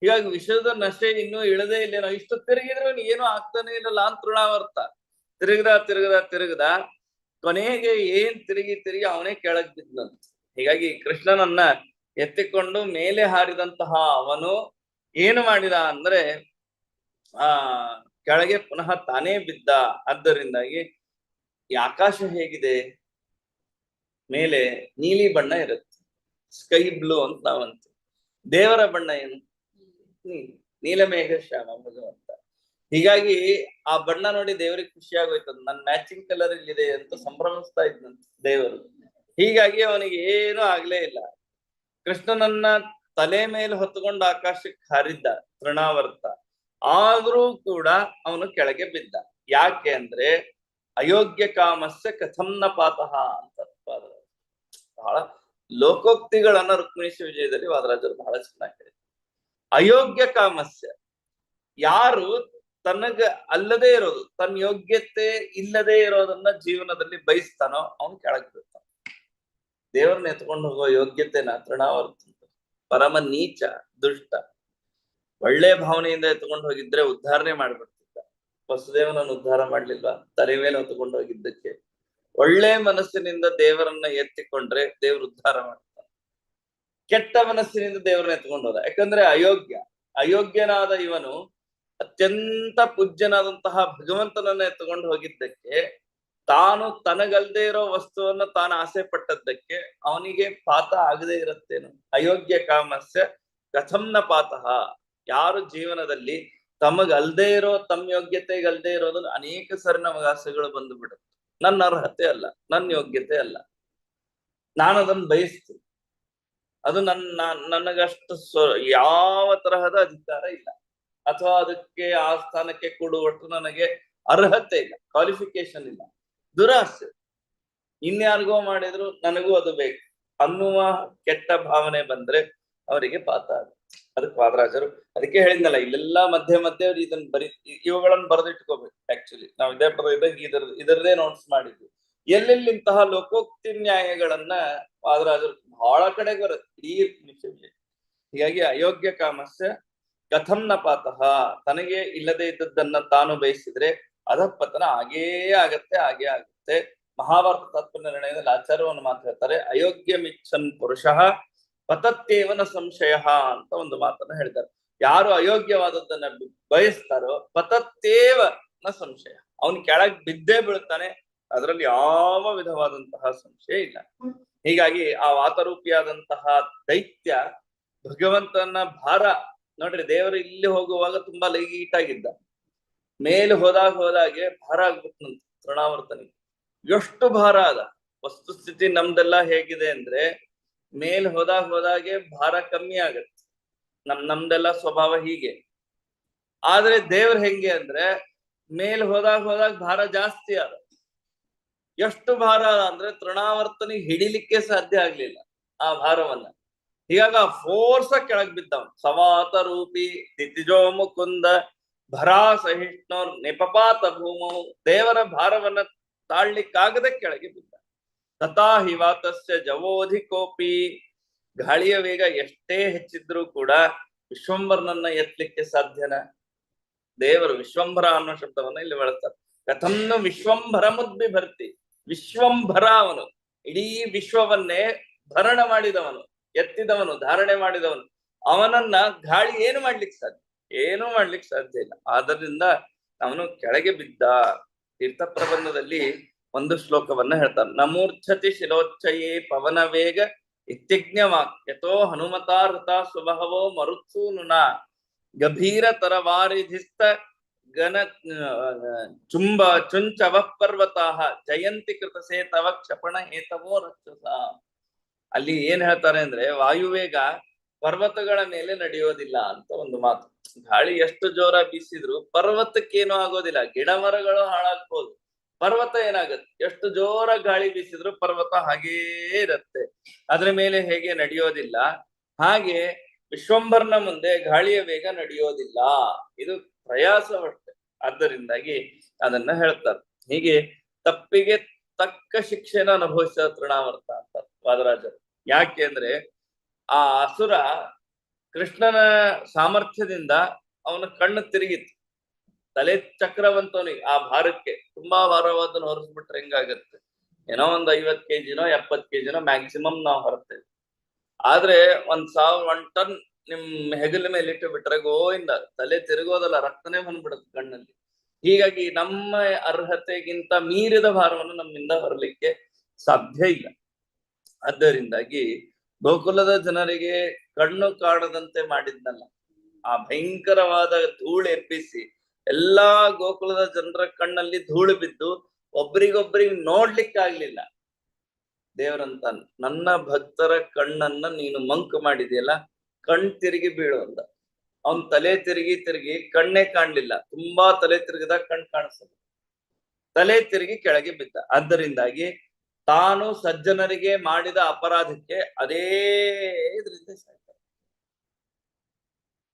ಹೀಗಾಗಿ ವಿಷದ ನಶೆ ಇನ್ನೂ ಇಳದೇ ಇಲ್ಲೇನೋ, ಇಷ್ಟು ತಿರುಗಿದ್ರು ಏನೂ ಆಗ್ತಾನೆ ಇಲ್ಲಲ್ಲ ಅಂತ ತೃಣಾವರ್ತ ತಿರುಗದ ಕೊನೆಗೆ ಏನ್ ತಿರುಗಿ ಅವನೇ ಕೆಳಗ್ ಬಿದ್ದಂತ. ಹೀಗಾಗಿ ಕೃಷ್ಣನನ್ನ ಎತ್ತಿಕೊಂಡು ಮೇಲೆ ಹಾರಿದಂತಹ ಅವನು ಏನು ಮಾಡಿದ ಅಂದ್ರೆ ಕೆಳಗೆ ಪುನಃ ತಾನೇ ಬಿದ್ದ. ಆದ್ದರಿಂದಾಗಿ ಈ ಆಕಾಶ ಹೇಗಿದೆ, ಮೇಲೆ ನೀಲಿ ಬಣ್ಣ ಇರುತ್ತೆ, ಸ್ಕೈ ಬ್ಲೂ ಅಂತ ನಾವಂತ. ದೇವರ ಬಣ್ಣ ಏನು? ನೀಲಮೇಘ ಶ್ಯಾಮ ಭಗವಂತ. ಹೀಗಾಗಿ ಆ ಬಣ್ಣ ನೋಡಿ ದೇವರಿಗೆ ಖುಷಿ ಆಗೋಯ್ತದ, ನನ್ನ ಮ್ಯಾಚಿಂಗ್ ಕಲರ್ ಇಲ್ಲಿದೆ ಅಂತ ಸಂಭ್ರಮಿಸ್ತಾ ಇದ್ನಂತ ದೇವರು. ಹೀಗಾಗಿ ಅವನಿಗೆ ಏನೂ ಆಗ್ಲೇ ಇಲ್ಲ. ಕೃಷ್ಣನನ್ನ ತಲೆ ಮೇಲೆ ಹೊತ್ತುಕೊಂಡು ಆಕಾಶಕ್ಕೆ ಹಾರಿದ್ದ ತೃಣಾವರ್ತ, ಆದ್ರೂ ಕೂಡ ಅವನು ಕೆಳಗೆ ಬಿದ್ದ. ಯಾಕೆ ಅಂದ್ರೆ ಅಯೋಗ್ಯ ಕಾಮಸ್ಯ ಕಥಂನ ಪಾತಃ ಅಂತ ಬಹಳ ಲೋಕೋಕ್ತಿಗಳನ್ನ ರುಕ್ಮಿಣೀಶ ವಿಜಯದಲ್ಲಿ ವಾದರಾಜರು ಬಹಳ ಚೆನ್ನಾಗಿ ಹೇಳಿದ್ರು. ಅಯೋಗ್ಯ ಕಾಮಸ್ಯ, ಯಾರು ತನಗ ಅಲ್ಲದೆ ಇರೋದು, ತನ್ನ ಯೋಗ್ಯತೆ ಇಲ್ಲದೆ ಇರೋದನ್ನ ಜೀವನದಲ್ಲಿ ಬಯಸ್ತಾನೋ ಅವನು ಕೆಳಗೆ ಬಿಡ್ತಾನ. ದೇವರನ್ನ ಎತ್ಕೊಂಡು ಹೋಗೋ ಯೋಗ್ಯತೆನ ತೃಣಾವರ್ತ ಪರಮ ನೀಚ ದುಷ್ಟ. ಒಳ್ಳೆ ಭಾವನೆಯಿಂದ ಎತ್ಕೊಂಡು ಹೋಗಿದ್ರೆ ಉದ್ಧಾರಣೆ ಮಾಡ್ಬಿಡ್ತಿದ್ದ. ವಸುದೇವನನ್ನು ಉದ್ಧಾರ ಮಾಡ್ಲಿಲ್ವಾ? ತಲೆ ಮೇಲೆ ಹೊತ್ಕೊಂಡು ಹೋಗಿದ್ದಕ್ಕೆ ಒಳ್ಳೆ ಮನಸ್ಸಿನಿಂದ ದೇವರನ್ನ ಎತ್ತಿಕೊಂಡ್ರೆ ದೇವ್ರ ಉದ್ಧಾರ ಮಾಡ್ತಾನೆ. ಕೆಟ್ಟ ಮನಸ್ಸಿನಿಂದ ದೇವರನ್ನ ಎತ್ಕೊಂಡು ಹೋದ. ಯಾಕಂದ್ರೆ ಅಯೋಗ್ಯನಾದ ಇವನು ಅತ್ಯಂತ ಪೂಜ್ಯನಾದಂತಹ ಭಗವಂತನನ್ನ ಎತ್ಕೊಂಡು ಹೋಗಿದ್ದಕ್ಕೆ, ತಾನು ತನಗಲ್ದೇ ಇರೋ ವಸ್ತುವನ್ನ ತಾನು ಆಸೆ ಪಟ್ಟದ್ದಕ್ಕೆ ಅವನಿಗೆ ಪಾತ ಆಗದೆ ಇರುತ್ತೇನು? ಅಯೋಗ್ಯ ಕಾಮಸ್ಯ ಕಥಂನ ಪಾತಃ. ಯಾರು ಜೀವನದಲ್ಲಿ ತಮಗಲ್ದೇ ಇರೋ, ತಮ್ಮ ಯೋಗ್ಯತೆಗಲ್ದೇ ಇರೋದು ಅನೇಕ ಸರಿ ನಮಗ ಆಸೆಗಳು ಬಂದು ಬಿಡುತ್ತೆ. ನನ್ನ ಅರ್ಹತೆ ಅಲ್ಲ, ನನ್ನ ಯೋಗ್ಯತೆ ಅಲ್ಲ, ನಾನು ಅದನ್ನ ಬಯಸ್ತೀನಿ, ಅದು ನನಗಷ್ಟು ಯಾವ ತರಹದ ಅಧಿಕಾರ ಇಲ್ಲ, ಅಥವಾ ಅದಕ್ಕೆ ಆ ಸ್ಥಾನಕ್ಕೆ ಕೊಡುವಷ್ಟು ನನಗೆ ಅರ್ಹತೆ ಇಲ್ಲ, ಕ್ವಾಲಿಫಿಕೇಶನ್ ಇಲ್ಲ, ದುರಾಸೆ. ಇನ್ಯಾರಿಗೋ ಮಾಡಿದ್ರು ನನಗೂ ಅದು ಬೇಕು ಅನ್ನುವ ಕೆಟ್ಟ ಭಾವನೆ ಬಂದ್ರೆ ಅವರಿಗೆ ಪಾತ. ಅದಕ್ಕೆ ವಾದರಾಜರು ಅದಕ್ಕೆ ಹೇಳಿದ್ನಲ್ಲ, ಇಲ್ಲೆಲ್ಲಾ ಮಧ್ಯೆ ಮಧ್ಯೆ ಇದನ್ನ ಇವುಗಳನ್ನ ಬರೆದಿಟ್ಕೋಬೇಕು. ಆಕ್ಚುಲಿ ನಾವು ಇದೇ ಪದ ಇದರದೇ ನೋಟ್ಸ್ ಮಾಡಿದ್ವಿ. ಎಲ್ಲೆಲ್ಲಿ ಇಂತಹ ಲೋಕೋಕ್ತಿ ನ್ಯಾಯಗಳನ್ನ ವಾದರಾಜರು ಬಹಳ ಕಡೆಗೆ ಬರುತ್ತೆ ಈ ವಿಷಯ. ಹೀಗಾಗಿ ಅಯೋಗ್ಯ ಕಾಮಸ್ಯ ಕಥಂನ ಪಾತಃ, ತನಗೆ ಇಲ್ಲದೆ ಇದ್ದದ್ದನ್ನ ತಾನು ಬಯಸಿದ್ರೆ ಅಧಪತನ ಹಾಗೇ ಆಗತ್ತೆ. ಮಹಾಭಾರತ ತತ್ವ ನಿರ್ಣಯದಲ್ಲಿ ಆಚಾರ್ಯವನ್ನು ಮಾತು ಹೇಳ್ತಾರೆ, ಅಯೋಗ್ಯ ಮಿಚ್ಚನ್ ಪುರುಷಃ ಪತತ್ಯೇವನ ಸಂಶಯ ಅಂತ ಒಂದು ಮಾತನ್ನ ಹೇಳ್ತಾರೆ. ಯಾರು ಅಯೋಗ್ಯವಾದದ್ದನ್ನ ಬಯಸ್ತಾರೋ ಪತತ್ತೇವ ನ ಸಂಶಯ, ಅವನ್ ಕೆಳಗ್ ಬಿದ್ದೇ ಬೀಳ್ತಾನೆ, ಅದರಲ್ಲಿ ಯಾವ ವಿಧವಾದಂತಹ ಸಂಶಯ ಇಲ್ಲ. ಹೀಗಾಗಿ ಆ ವಾತರೂಪಿಯಾದಂತಹ ದೈತ್ಯ ಭಗವಂತನ ಭಾರ ನೋಡ್ರಿ, ದೇವರು ಇಲ್ಲಿ ಹೋಗುವಾಗ ತುಂಬಾ ಲೈಟಾಗಿದ್ದ, ಮೇಲೆ ಹೋದಾಗೆ ಭಾರ ಆಗ್ಬಿಟ್ನಂತ ತೃಣಾವರ್ತನಿಗೆ. ಎಷ್ಟು ಭಾರ ಅದ. ವಸ್ತುಸ್ಥಿತಿ ನಮ್ದೆಲ್ಲ ಹೇಗಿದೆ ಅಂದ್ರೆ, ಮೇಲ್ ಹೋದಾಗೆ ಭಾರ ಕಮ್ಮಿ ಆಗತ್ತೆ, ನಮ್ದೆಲ್ಲ ಸ್ವಭಾವ ಹೀಗೆ. ಆದ್ರೆ ದೇವ್ರ ಹೆಂಗೆ ಅಂದ್ರೆ, ಮೇಲ್ ಹೋದಾಗ ಭಾರ ಜಾಸ್ತಿ ಆದ. ಎಷ್ಟು ಭಾರ ಅಂದ್ರೆ ತೃಣಾವರ್ತನಿಗೆ ಹಿಡಿಲಿಕ್ಕೆ ಸಾಧ್ಯ ಆಗ್ಲಿಲ್ಲ ಆ ಭಾರವನ್ನ. ಹೀಗಾಗಿ ಆ ಫೋರ್ಸ ಕೆಳಗ್ ಬಿದ್ದವನು. ಸವಾತ ರೂಪಿ ದಿತಿಜೋ ಮುಕುಂದ ಭರಾ ಸಹಿಷ್ಣೋರ್ ನಿಪಪಾತ ಭೂಮವು, ದೇವರ ಭಾರವನ್ನ ತಾಳ್ಲಿಕ್ಕಾಗದೆ ಕೆಳಗೆ ಬಿದ್ದ. ತಥಾ ಹಿವಾತಸ್ಯ ಜವೋಧಿಕೋಪಿ, ಗಾಳಿಯ ವೇಗ ಎಷ್ಟೇ ಹೆಚ್ಚಿದ್ರೂ ಕೂಡ ವಿಶ್ವಂಭರನನ್ನ ಎತ್ತಲಿಕ್ಕೆ ಸಾಧ್ಯನ? ದೇವರು ವಿಶ್ವಂಭರ ಅನ್ನೋ ಶಬ್ದವನ್ನ ಇಲ್ಲಿ ಬಳಸ್ತಾರೆ. ಕಥಂನು ವಿಶ್ವಂಭರ ಮುದ್ಬಿ ಭರ್ತಿ, ವಿಶ್ವಂಭರ ಅವನು, ಇಡೀ ವಿಶ್ವವನ್ನೇ ಭರಣ ಮಾಡಿದವನು, ಎತ್ತಿದವನು, ಧಾರಣೆ ಮಾಡಿದವನು. ಅವನನ್ನ ಗಾಳಿ ಏನು ಮಾಡ್ಲಿಕ್ಕೆ ಸಾಧ್ಯ? ಏನೂ ಮಾಡ್ಲಿಕ್ಕೆ ಸಾಧ್ಯ ಇಲ್ಲ. ಆದ್ದರಿಂದ ಅವನು ಕೆಳಗೆ ಬಿದ್ದ. ತೀರ್ಥ ಪ್ರಬಂಧದಲ್ಲಿ ಒಂದು ಶ್ಲೋಕವನ್ನ ಹೇಳ್ತಾನೆ, ನಮೂರ್ಛತಿ ಶಿರೋಚ್ಚಯೇ ಪವನ ವೇಗ ಇತ್ಯಜ್ಞವಾಕ್ ಯಥೋ ಹನುಮತಾರ್ಹತ ಸ್ವಭಾವೋ ಮರುತ್ಸು ನುನ ಗಭೀರ ತರವಾರಿಧಿಸ್ತ ಗನ ಚುಂಚವ ಪರ್ವತಾಹ ಜಯಂತಿ ಕೃತಸೇ ತವ ಕ್ಷಪಣ ಹೇತವೋ ರಕ್ಷಸ. ಅಲ್ಲಿ ಏನ್ ಹೇಳ್ತಾರೆ ಅಂದ್ರೆ, ವಾಯುವೇಗ ಪರ್ವತಗಳ ಮೇಲೆ ನಡೆಯೋದಿಲ್ಲ ಅಂತ ಒಂದು ಮಾತು. ಗಾಳಿ ಎಷ್ಟು ಜೋರ ಬೀಸಿದ್ರು ಪರ್ವತಕ್ಕೇನು ಆಗೋದಿಲ್ಲ, ಗಿಡ ಮರಗಳು ಹಾಳಾಗ್ಬೋದು, ಪರ್ವತ ಏನಾಗತ್ತೆ? ಎಷ್ಟು ಜೋರ ಗಾಳಿ ಬೀಸಿದ್ರು ಪರ್ವತ ಹಾಗೇ ಇರತ್ತೆ, ಅದ್ರ ಮೇಲೆ ಹೇಗೆ ನಡೆಯೋದಿಲ್ಲ, ಹಾಗೆ ವಿಶ್ವಂಭರನ ಮುಂದೆ ಗಾಳಿಯ ವೇಗ ನಡೆಯೋದಿಲ್ಲ. ಇದು ಪ್ರಯಾಸವಷ್ಟೆ. ಆದ್ದರಿಂದಾಗಿ ಅದನ್ನ ಹೇಳ್ತಾರೆ. ಹೀಗೆ ತಪ್ಪಿಗೆ ತಕ್ಕ ಶಿಕ್ಷೆನ ಅನುಭವಿಸಿದ ತೃಣಾವರ್ತ ಅಂತ ವಾದರಾಜರು. ಯಾಕೆ ಅಂದ್ರೆ, ಆ ಅಸುರ ಕೃಷ್ಣನ ಸಾಮರ್ಥ್ಯದಿಂದ ಅವನ ಕಣ್ಣು ತಿರುಗಿತ್ತು, ತಲೆ ಚಕ್ರವಂತವನಿಗೆ ಆ ಭಾರಕ್ಕೆ. ತುಂಬಾ ಭಾರವಾದನ್ನು ಹೊರಿಸ್ಬಿಟ್ರೆ ಹೆಂಗಾಗತ್ತೆ? ಏನೋ ಒಂದ್ 50 kgನೋ 70 kgನೋ ಮ್ಯಾಕ್ಸಿಮಮ್ ನಾವು ಹೊರತೇವೆ. ಆದ್ರೆ 1 ಟನ್ ನಿಮ್ ಹೆಗಲ ಮೇಲೆ ಇಟ್ಟು ಬಿಟ್ರೆ ಗೋವಿಂದ, ತಲೆ ತಿರುಗೋದಲ್ಲ, ರಕ್ತನೇ ಬಂದ್ಬಿಡುತ್ತೆ ಕಣ್ಣಲ್ಲಿ. ಹೀಗಾಗಿ ನಮ್ಮ ಅರ್ಹತೆಗಿಂತ ಮೀರಿದ ಭಾರವನ್ನು ನಮ್ಮಿಂದ ಹೊರಲಿಕ್ಕೆ ಸಾಧ್ಯ ಇಲ್ಲ. ಆದ್ದರಿಂದಾಗಿ ಗೋಕುಲದ ಜನರಿಗೆ ಕಣ್ಣು ಕಾಣದಂತೆ ಮಾಡಿದ್ನಲ್ಲ, ಆ ಭಯಂಕರವಾದ ಧೂಳು ಎಬ್ಬಿಸಿ ಎಲ್ಲಾ ಗೋಕುಲದ ಜನರ ಕಣ್ಣಲ್ಲಿ ಧೂಳು ಬಿದ್ದು ಒಬ್ರಿಗೊಬ್ರಿಗೆ ನೋಡ್ಲಿಕ್ಕಾಗ್ಲಿಲ್ಲ. ದೇವರಂತ, ನನ್ನ ಭಕ್ತರ ಕಣ್ಣನ್ನ ನೀನು ಮಂಕು ಮಾಡಿದೆಯಲ್ಲ, ಕಣ್ ತಿರುಗಿ ಬೀಳು ಅಂದ. ಅವನ್ ತಲೆ ತಿರುಗಿ ಕಣ್ಣೇ ಕಾಣ್ಲಿಲ್ಲ. ತುಂಬಾ ತಲೆ ತಿರುಗಿದ ಕಣ್ ಕಾಣಿಸಲ್ಲ, ತಲೆ ತಿರುಗಿ ಕೆಳಗೆ ಬಿದ್ದ. ಆದ್ದರಿಂದಾಗಿ ತಾನು ಸಜ್ಜನರಿಗೆ ಮಾಡಿದ ಅಪರಾಧಕ್ಕೆ ಅದೇ ಇದರಿಂದ ಸಾಯ್ತಾರೆ.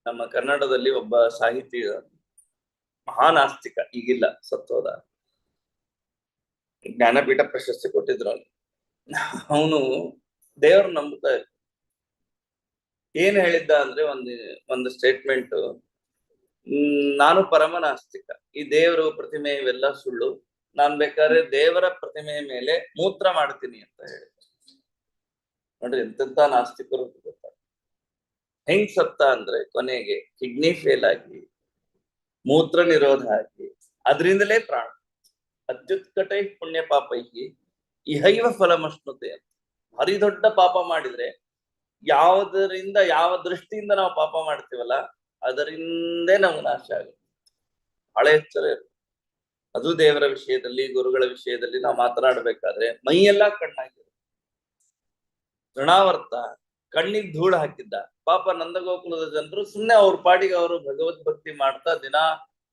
ನಮ್ಮ ಕನ್ನಡದಲ್ಲಿ ಒಬ್ಬ ಸಾಹಿತಿ, ಮಹಾನ್ ಆಸ್ತಿಕ, ಈಗಿಲ್ಲ, ಸತ್ತೋದ, ಜ್ಞಾನಪೀಠ ಪ್ರಶಸ್ತಿ ಕೊಟ್ಟಿದ್ರು ಅವನು. ಅವನು ದೇವ್ರ ನಂಬುತ್ತಾ ಇದ್ದ. ಏನ್ ಹೇಳಿದ್ದ ಅಂದ್ರೆ, ಒಂದು ಸ್ಟೇಟ್ಮೆಂಟ್, ನಾನು ಪರಮ ನಾಸ್ತಿಕ, ಈ ದೇವರು ಪ್ರತಿಮೆ ಇವೆಲ್ಲ ಸುಳ್ಳು, ನಾನ್ ಬೇಕಾದ್ರೆ ದೇವರ ಪ್ರತಿಮೆಯ ಮೇಲೆ ಮೂತ್ರ ಮಾಡ್ತೀನಿ ಅಂತ ಹೇಳಿ. ನೋಡ್ರಿ ಎಂತೆಂತ ನಾಸ್ತಿಕರು ಗೊತ್ತಾ. ಹೆಂಗ್ ಸತ್ತ ಅಂದ್ರೆ ಕೊನೆಗೆ ಕಿಡ್ನಿ ಫೇಲ್ ಆಗಿ ಮೂತ್ರ ನಿರೋಧ ಆಗಿ ಅದರಿಂದಲೇ ಪ್ರಾಣ. ಅತ್ಯುತ್ಕಟೈ ಪುಣ್ಯ ಪಾಪೈಹಿ ಇಹೈವ ಫಲಮಶ್ನುತೆ ಅಂತ. ಭಾರಿ ದೊಡ್ಡ ಪಾಪ ಮಾಡಿದ್ರೆ ಯಾವುದರಿಂದ, ಯಾವ ದೃಷ್ಟಿಯಿಂದ ನಾವು ಪಾಪ ಮಾಡ್ತೀವಲ್ಲ ಅದರಿಂದೇ ನಮ್ಗೆ ನಾಶ ಆಗುತ್ತೆ. ಬಹಳ ಎಚ್ಚರ ಇರುತ್ತೆ. ಅದು ದೇವರ ವಿಷಯದಲ್ಲಿ, ಗುರುಗಳ ವಿಷಯದಲ್ಲಿ ನಾವು ಮಾತನಾಡ್ಬೇಕಾದ್ರೆ ಮೈಯೆಲ್ಲಾ ಕಣ್ಣಾಗಿರುತ್ತೆ. ತೃಣಾವರ್ತ ಕಣ್ಣಿಗೆ ಧೂಳು ಹಾಕಿದ್ದ. ಪಾಪ ನಂದಗೋಕುಲದ ಜನರು ಸುಮ್ನೆ ಅವ್ರ ಪಾಡಿಗೆ ಅವರು ಭಗವದ್ ಭಕ್ತಿ ಮಾಡ್ತಾ ದಿನ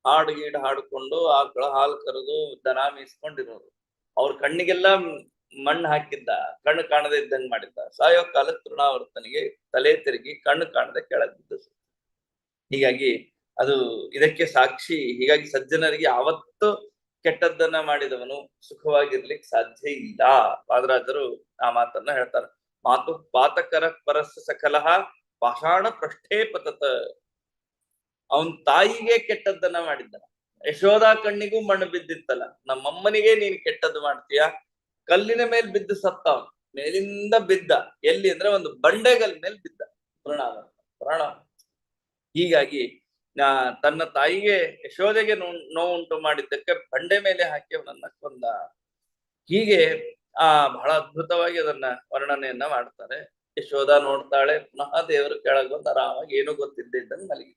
ಹಾಡು ಗೀಡು ಹಾಡ್ಕೊಂಡು ಆಕಳ ಹಾಲು ಕರೆದು ದನ ಮೀಸ್ಕೊಂಡಿರೋರು. ಅವ್ರ ಕಣ್ಣಿಗೆಲ್ಲ ಮಣ್ಣು ಹಾಕಿದ್ದ, ಕಣ್ಣು ಕಾಣದೆ ಇದ್ದಂಗೆ ಮಾಡಿದ್ದ. ಸಾಯೋ ಕಾಲಕ್ಕೆ ತೃಣಾವರ್ತನಿಗೆ ತಲೆ ತಿರುಗಿ ಕಣ್ಣು ಕಾಣದೆ ಕೆಳಗ್ ಬಿದ್ದು. ಹೀಗಾಗಿ ಅದು ಇದಕ್ಕೆ ಸಾಕ್ಷಿ. ಹೀಗಾಗಿ ಸಜ್ಜನರಿಗೆ ಯಾವತ್ತು ಕೆಟ್ಟದ್ದನ್ನ ಮಾಡಿದವನು ಸುಖವಾಗಿರ್ಲಿಕ್ಕೆ ಸಾಧ್ಯ ಇಲ್ಲ. ಪಾದರಾಜರು ಆ ಮಾತನ್ನ ಹೇಳ್ತಾರೆ. ಮಾತು ಪಾತಕರ ಪರಸ್ಸ ಸಕಲಹ ಪಾಷಾಣ ಪೃಷ್ಠೇ ಪತತ. ಅವನ್ ತಾಯಿಗೆ ಕೆಟ್ಟದ್ದನ್ನ ಮಾಡಿದ್ದ. ಯಶೋಧ ಕಣ್ಣಿಗೂ ಮಣ್ಣು ಬಿದ್ದಿತ್ತಲ್ಲ, ನಮ್ಮಮ್ಮನಿಗೆ ನೀನ್ ಕೆಟ್ಟದ್ದು ಮಾಡ್ತೀಯ. ಕಲ್ಲಿನ ಮೇಲೆ ಬಿದ್ದು ಸತ್ತ ಅವನು. ಮೇಲಿಂದ ಬಿದ್ದ. ಎಲ್ಲಿ ಅಂದ್ರೆ ಒಂದು ಬಂಡೆಗಲ್ ಮೇಲೆ ಬಿದ್ದ ಪ್ರಾಣ. ಹೀಗಾಗಿ ತನ್ನ ತಾಯಿಗೆ ಯಶೋಧೆಗೆ ನೋವುಂಟು ಮಾಡಿದ್ದಕ್ಕೆ ಬಂಡೆ ಮೇಲೆ ಹಾಕಿ ಅವನನ್ನ ಕೊಂದ. ಹೀಗೆ ಬಹಳ ಅದ್ಭುತವಾಗಿ ಅದನ್ನ ವರ್ಣನೆಯನ್ನ ಮಾಡ್ತಾರೆ. ಯಶೋಧ ನೋಡ್ತಾಳೆ, ಪುನಃ ದೇವರು ಕೆಳಗೆ ಬಂದು ಆರಾಮಾಗಿ ಏನೂ ಗೊತ್ತಿದ್ದಂಗೆ ಮಲಗಿ.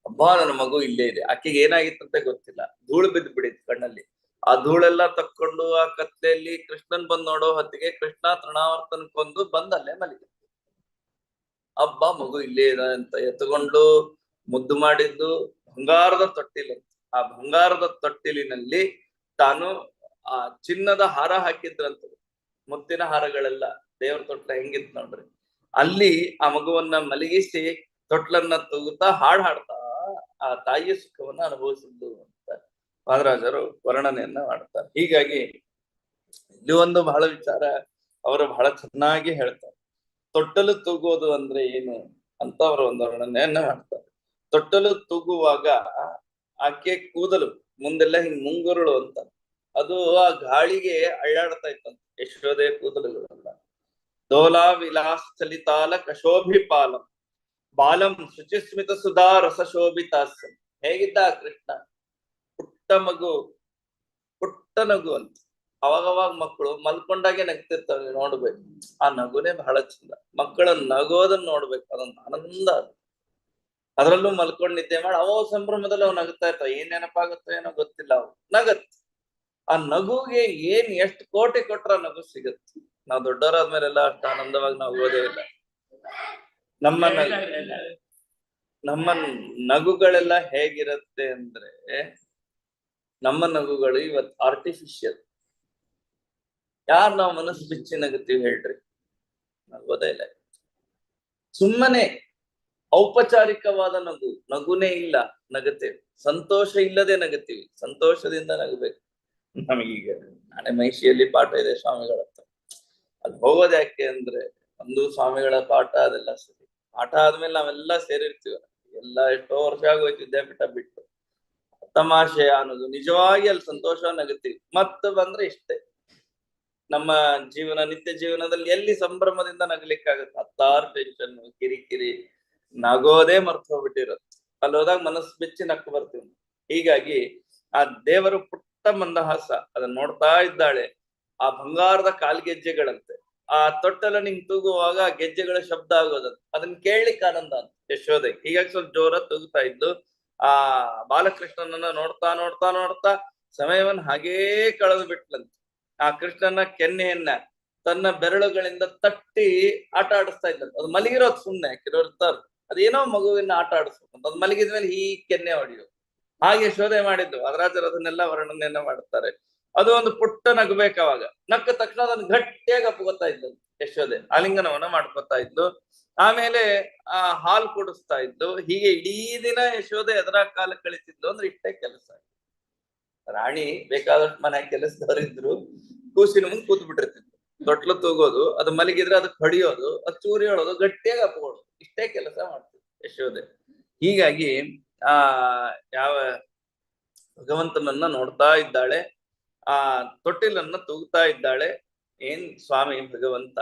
ಹಬ್ಬ ನನ್ನ ಮಗು ಇಲ್ಲೇ ಇದೆ. ಆಕೆಗೆ ಏನಾಗಿತ್ತಂತೆ ಗೊತ್ತಿಲ್ಲ, ಧೂಳು ಬಿದ್ದು ಬಿಡಿತ್ತು ಕಣ್ಣಲ್ಲಿ. ಆ ಧೂಳೆಲ್ಲ ತಕ್ಕೊಂಡು ಆ ಕತ್ಲೆಯಲ್ಲಿ ಕೃಷ್ಣನ್ ಬಂದ್ ನೋಡೋ ಹೊತ್ತಿಗೆ ಕೃಷ್ಣ ತೃಣಾವರ್ತನ ಕೊಂದು ಬಂದಲ್ಲೇ ಮಲಗಿ. ಹಬ್ಬ ಮಗು ಇಲ್ಲೇ ಇದೆ ಅಂತ ಎತ್ತುಕೊಂಡು ಮುದ್ದು ಮಾಡಿದ್ದು ಬಂಗಾರದ ತೊಟ್ಟಿಲು. ಆ ಬಂಗಾರದ ತೊಟ್ಟಿಲಿನಲ್ಲಿ ತಾನು ಆ ಚಿನ್ನದ ಹಾರ ಹಾಕಿದ್ರಂತ. ಮುತ್ತಿನ ಹಾರಗಳೆಲ್ಲ ದೇವ್ರ ತೊಟ್ಲ ಹೆಂಗಿತ್ತು ನೋಡ್ರಿ. ಅಲ್ಲಿ ಆ ಮಗುವನ್ನ ಮಲಗಿಸಿ ತೊಟ್ಲನ್ನ ತೂಗುತ್ತಾ ಹಾಡ್ತಾ ಆ ತಾಯಿಯ ಸುಖವನ್ನ ಅನುಭವಿಸಿದ್ದು ಅಂತ ಪಾದರಾಜರು ವರ್ಣನೆಯನ್ನ ಮಾಡ್ತಾರೆ. ಹೀಗಾಗಿ ಇಲ್ಲಿ ಒಂದು ಬಹಳ ವಿಚಾರ ಅವರು ಬಹಳ ಚೆನ್ನಾಗಿ ಹೇಳ್ತಾರೆ. ತೊಟ್ಟಲು ತೂಗೋದು ಅಂದ್ರೆ ಏನು ಅಂತ ಅವರು ಒಂದು ವರ್ಣನೆಯನ್ನ ಮಾಡ್ತಾರೆ. ತೊಟ್ಟಲು ತೂಗುವಾಗ ಆಕೆ ಕೂದಲು ಮುಂದೆಲ್ಲ ಹಿಂಗ್ ಮುಂಗುರುಳು ಅಂತ, ಅದು ಆ ಗಾಳಿಗೆ ಅಳ್ಳಾಡ್ತಾ ಇತ್ತಂತ ಯಶೋದೆ ಕೂದಲುಗಳೆಲ್ಲ. ದೋಲಾ ವಿಲಾಸ್ ಚಲಿತಾಲ ಕಶೋಭಿಪಾಲಂ ಬಾಲಂ ಶುಚಿಸ್ಮಿತ ಸುಧಾ ರಸಶೋಭಿತಾಸ್ಯಂ. ಹೇಗಿದ್ದ ಕೃಷ್ಣ, ಪುಟ್ಟ ಮಗು, ಪುಟ್ಟ ನಗು ಅಂತ. ಅವಾಗವಾಗ ಮಕ್ಕಳು ಮಲ್ಕೊಂಡಾಗೆ ನಗ್ತಿರ್ತಾವೆ, ನೋಡ್ಬೇಕು. ಆ ನಗುನೇ ಬಹಳ ಚಂದ. ಮಕ್ಕಳ ನಗೋದನ್ನ ನೋಡ್ಬೇಕು, ಅದೊಂದು ಆನಂದ. ಅದ್ರಲ್ಲೂ ಮಲ್ಕೊಂಡ್ ನಿದ್ದೆ ಮಾಡಿ ಅವ ಸಂಭ್ರಮದಲ್ಲಿ ಅವ್ ನಗ್ತಾ ಇರ್ತಾವ. ಏನ್ ನೆನಪಾಗುತ್ತೋ ಏನೋ ಗೊತ್ತಿಲ್ಲ, ಅವು ನಗತ್. ಆ ನಗುಗೆ ಏನ್ ಎಷ್ಟು ಕೋಟಿ ಕೊಟ್ರ ನಗು ಸಿಗತ್. ನಾವ್ ದೊಡ್ಡವರಾದ್ಮೇಲೆಲ್ಲ ಅಷ್ಟು ಆನಂದವಾಗಿ ನಗೋದೇ ಇಲ್ಲ. ನಮ್ಮ ನಗುಗಳೆಲ್ಲ ಹೇಗಿರುತ್ತೆ ಅಂದ್ರೆ, ನಮ್ಮ ನಗುಗಳು ಇವತ್ತು ಆರ್ಟಿಫಿಷಿಯಲ್. ಯಾರು ನಾವು ಮನಸ್ಸು ಬಿಚ್ಚಿ ನಗುತ್ತೀವಿ ಹೇಳ್ರಿ? ನಗೋದೇ ಇಲ್ಲ. ಸುಮ್ಮನೆ ಔಪಚಾರಿಕವಾದ ನಗುನೇ ಇಲ್ಲ, ನಗುತ್ತೇವೆ. ಸಂತೋಷ ಇಲ್ಲದೆ ನಗುತ್ತೀವಿ, ಸಂತೋಷದಿಂದ ನಗಬೇಕು. ನಮಗೀಗ ನಾಳೆ ಮೈಷಿಯಲ್ಲಿ ಪಾಠ ಇದೆ ಸ್ವಾಮಿಗಳ ಹತ್ರ. ಅಲ್ಲಿ ಹೋಗೋದು ಯಾಕೆ ಅಂದ್ರೆ, ಒಂದು ಸ್ವಾಮಿಗಳ ಪಾಠ ಅದೆಲ್ಲ ಸರಿ. ಪಾಠ ಆದ್ಮೇಲೆ ನಾವೆಲ್ಲ ಸೇರಿರ್ತೀವ, ಎಲ್ಲ ಎಷ್ಟೋ ವರ್ಷ ಆಗೋಯ್ತು ವಿದ್ಯಾಪೀಠ ಬಿಟ್ಟು. ತಮಾಷೆ ಅನ್ನೋದು ನಿಜವಾಗಿ ಅಲ್ಲಿ ಸಂತೋಷ ನಗುತ್ತೀವಿ. ಮತ್ತೆ ಬಂದ್ರೆ ಇಷ್ಟೇ. ನಮ್ಮ ಜೀವನ, ನಿತ್ಯ ಜೀವನದಲ್ಲಿ ಎಲ್ಲಿ ಸಂಭ್ರಮದಿಂದ ನಗಲಿಕ್ಕಾಗತ್ತೆ? ಹತ್ತಾರು ಟೆನ್ಷನ್, ಕಿರಿಕಿರಿ, ನಗೋದೇ ಮರ್ತು ಹೋಗ್ಬಿಟ್ಟಿರತ್ತೆ. ಅಲ್ಲಿ ಹೋದಾಗ ಮನಸ್ಸು ಬಿಚ್ಚಿ ನಕ್ಕು ಬರ್ತೀವಿ. ಹೀಗಾಗಿ ಆ ದೇವರು ಪುಟ್ಟ ಮಂದಹಾಸ ಅದನ್ನ ನೋಡ್ತಾ ಇದ್ದಾಳೆ. ಆ ಬಂಗಾರದ ಕಾಲ್ಗೆಜ್ಜೆಗಳಂತೆ ಆ ತೊಟ್ಟಲ ನಿಂಗ್ ತೂಗುವಾಗ ಆ ಗೆಜ್ಜೆಗಳ ಶಬ್ದ ಆಗೋದಂತ, ಅದನ್ನ ಕೇಳಲಿಕ್ಕೆ ಆನಂದ ಅಂತ ಯಶೋದೆ. ಹೀಗಾಗಿ ಸ್ವಲ್ಪ ಜೋರ ತೂಗುತ್ತಾ ಇದ್ದು ಆ ಬಾಲಕೃಷ್ಣನನ್ನ ನೋಡ್ತಾ ನೋಡ್ತಾ ನೋಡ್ತಾ ಸಮಯವನ್ನ ಹಾಗೇ ಕಳೆದು ಬಿಟ್ಲಂತ. ಆ ಕೃಷ್ಣನ ಕೆನ್ನೆಯನ್ನ ತನ್ನ ಬೆರಳುಗಳಿಂದ ತಟ್ಟಿ ಆಟ ಆಡಿಸ್ತಾ ಇದ್ದಂತ. ಅದು ಮಲಗಿರೋದು ಸುಮ್ನೆ, ಕೆಲವರು ಇರ್ತಾರೆ ಅದೇನೋ ಮಗುವಿನ ಆಟ ಆಡಿಸ್ಬೇಕಂತ. ಅದು ಮಲಗಿದ್ಮೇಲೆ ಈ ಕೆನ್ನೆ ಹೊಡೆಯೋದು, ಹಾಗೆ ಶೋಧೆ ಮಾಡಿದ್ದು. ಅದರಾಜರು ಅದನ್ನೆಲ್ಲ ವರ್ಣನೆಯನ್ನ ಮಾಡುತ್ತಾರೆ. ಅದು ಒಂದು ಪುಟ್ಟ ನಗಬೇಕು. ಅವಾಗ ನಕ್ಕ ತಕ್ಷಣ ಅದನ್ನು ಗಟ್ಟಿಯಾಗಿ ಅಪ್ಪಗೊತ್ತಾ ಇದ್ಲು ಯಶೋದೆ. ಆಲಿಂಗನವನ್ನ ಮಾಡ್ಕೊತಾ ಇದ್ಲು. ಆಮೇಲೆ ಹಾಲು ಕುಡಿಸ್ತಾ ಇದ್ದು. ಹೀಗೆ ಇಡೀ ದಿನ ಯಶೋದೆ ಎದರ ಕಾಲ ಕಳಿತಿದ್ಲು ಅಂದ್ರೆ ಇಷ್ಟೇ ಕೆಲಸ. ರಾಣಿ ಬೇಕಾದಷ್ಟು ಮನೆ ಕೆಲಸದವರಿದ್ರು, ಕೂಸಿನ ಮುಂದೆ ಕೂತ್ ಬಿಟ್ಟಿರ್ತಿದ್ರು. ತೊಟ್ಲು ತೂಗೋದು, ಅದು ಮಲಗಿದ್ರೆ ಅದಕ್ಕೆ ಹೊಡಿಯೋದು, ಅದು ಚೂರಿ ಹೇಳೋದು, ಗಟ್ಟಿಯಾಗಿ ಅಪ್ಪಗೋದು, ಇಷ್ಟೇ ಕೆಲಸ ಮಾಡ್ತಿದ್ರು ಯಶೋದೆ. ಹೀಗಾಗಿ ಯಾವ ಭಗವಂತನನ್ನ ನೋಡ್ತಾ ಇದ್ದಾಳೆ. ಆ ತೊಟ್ಟಿಲನ್ನ ತೂಗ್ತಾ ಇದ್ದಾಳೆ. ಏನ್ ಸ್ವಾಮಿ ಭಗವಂತ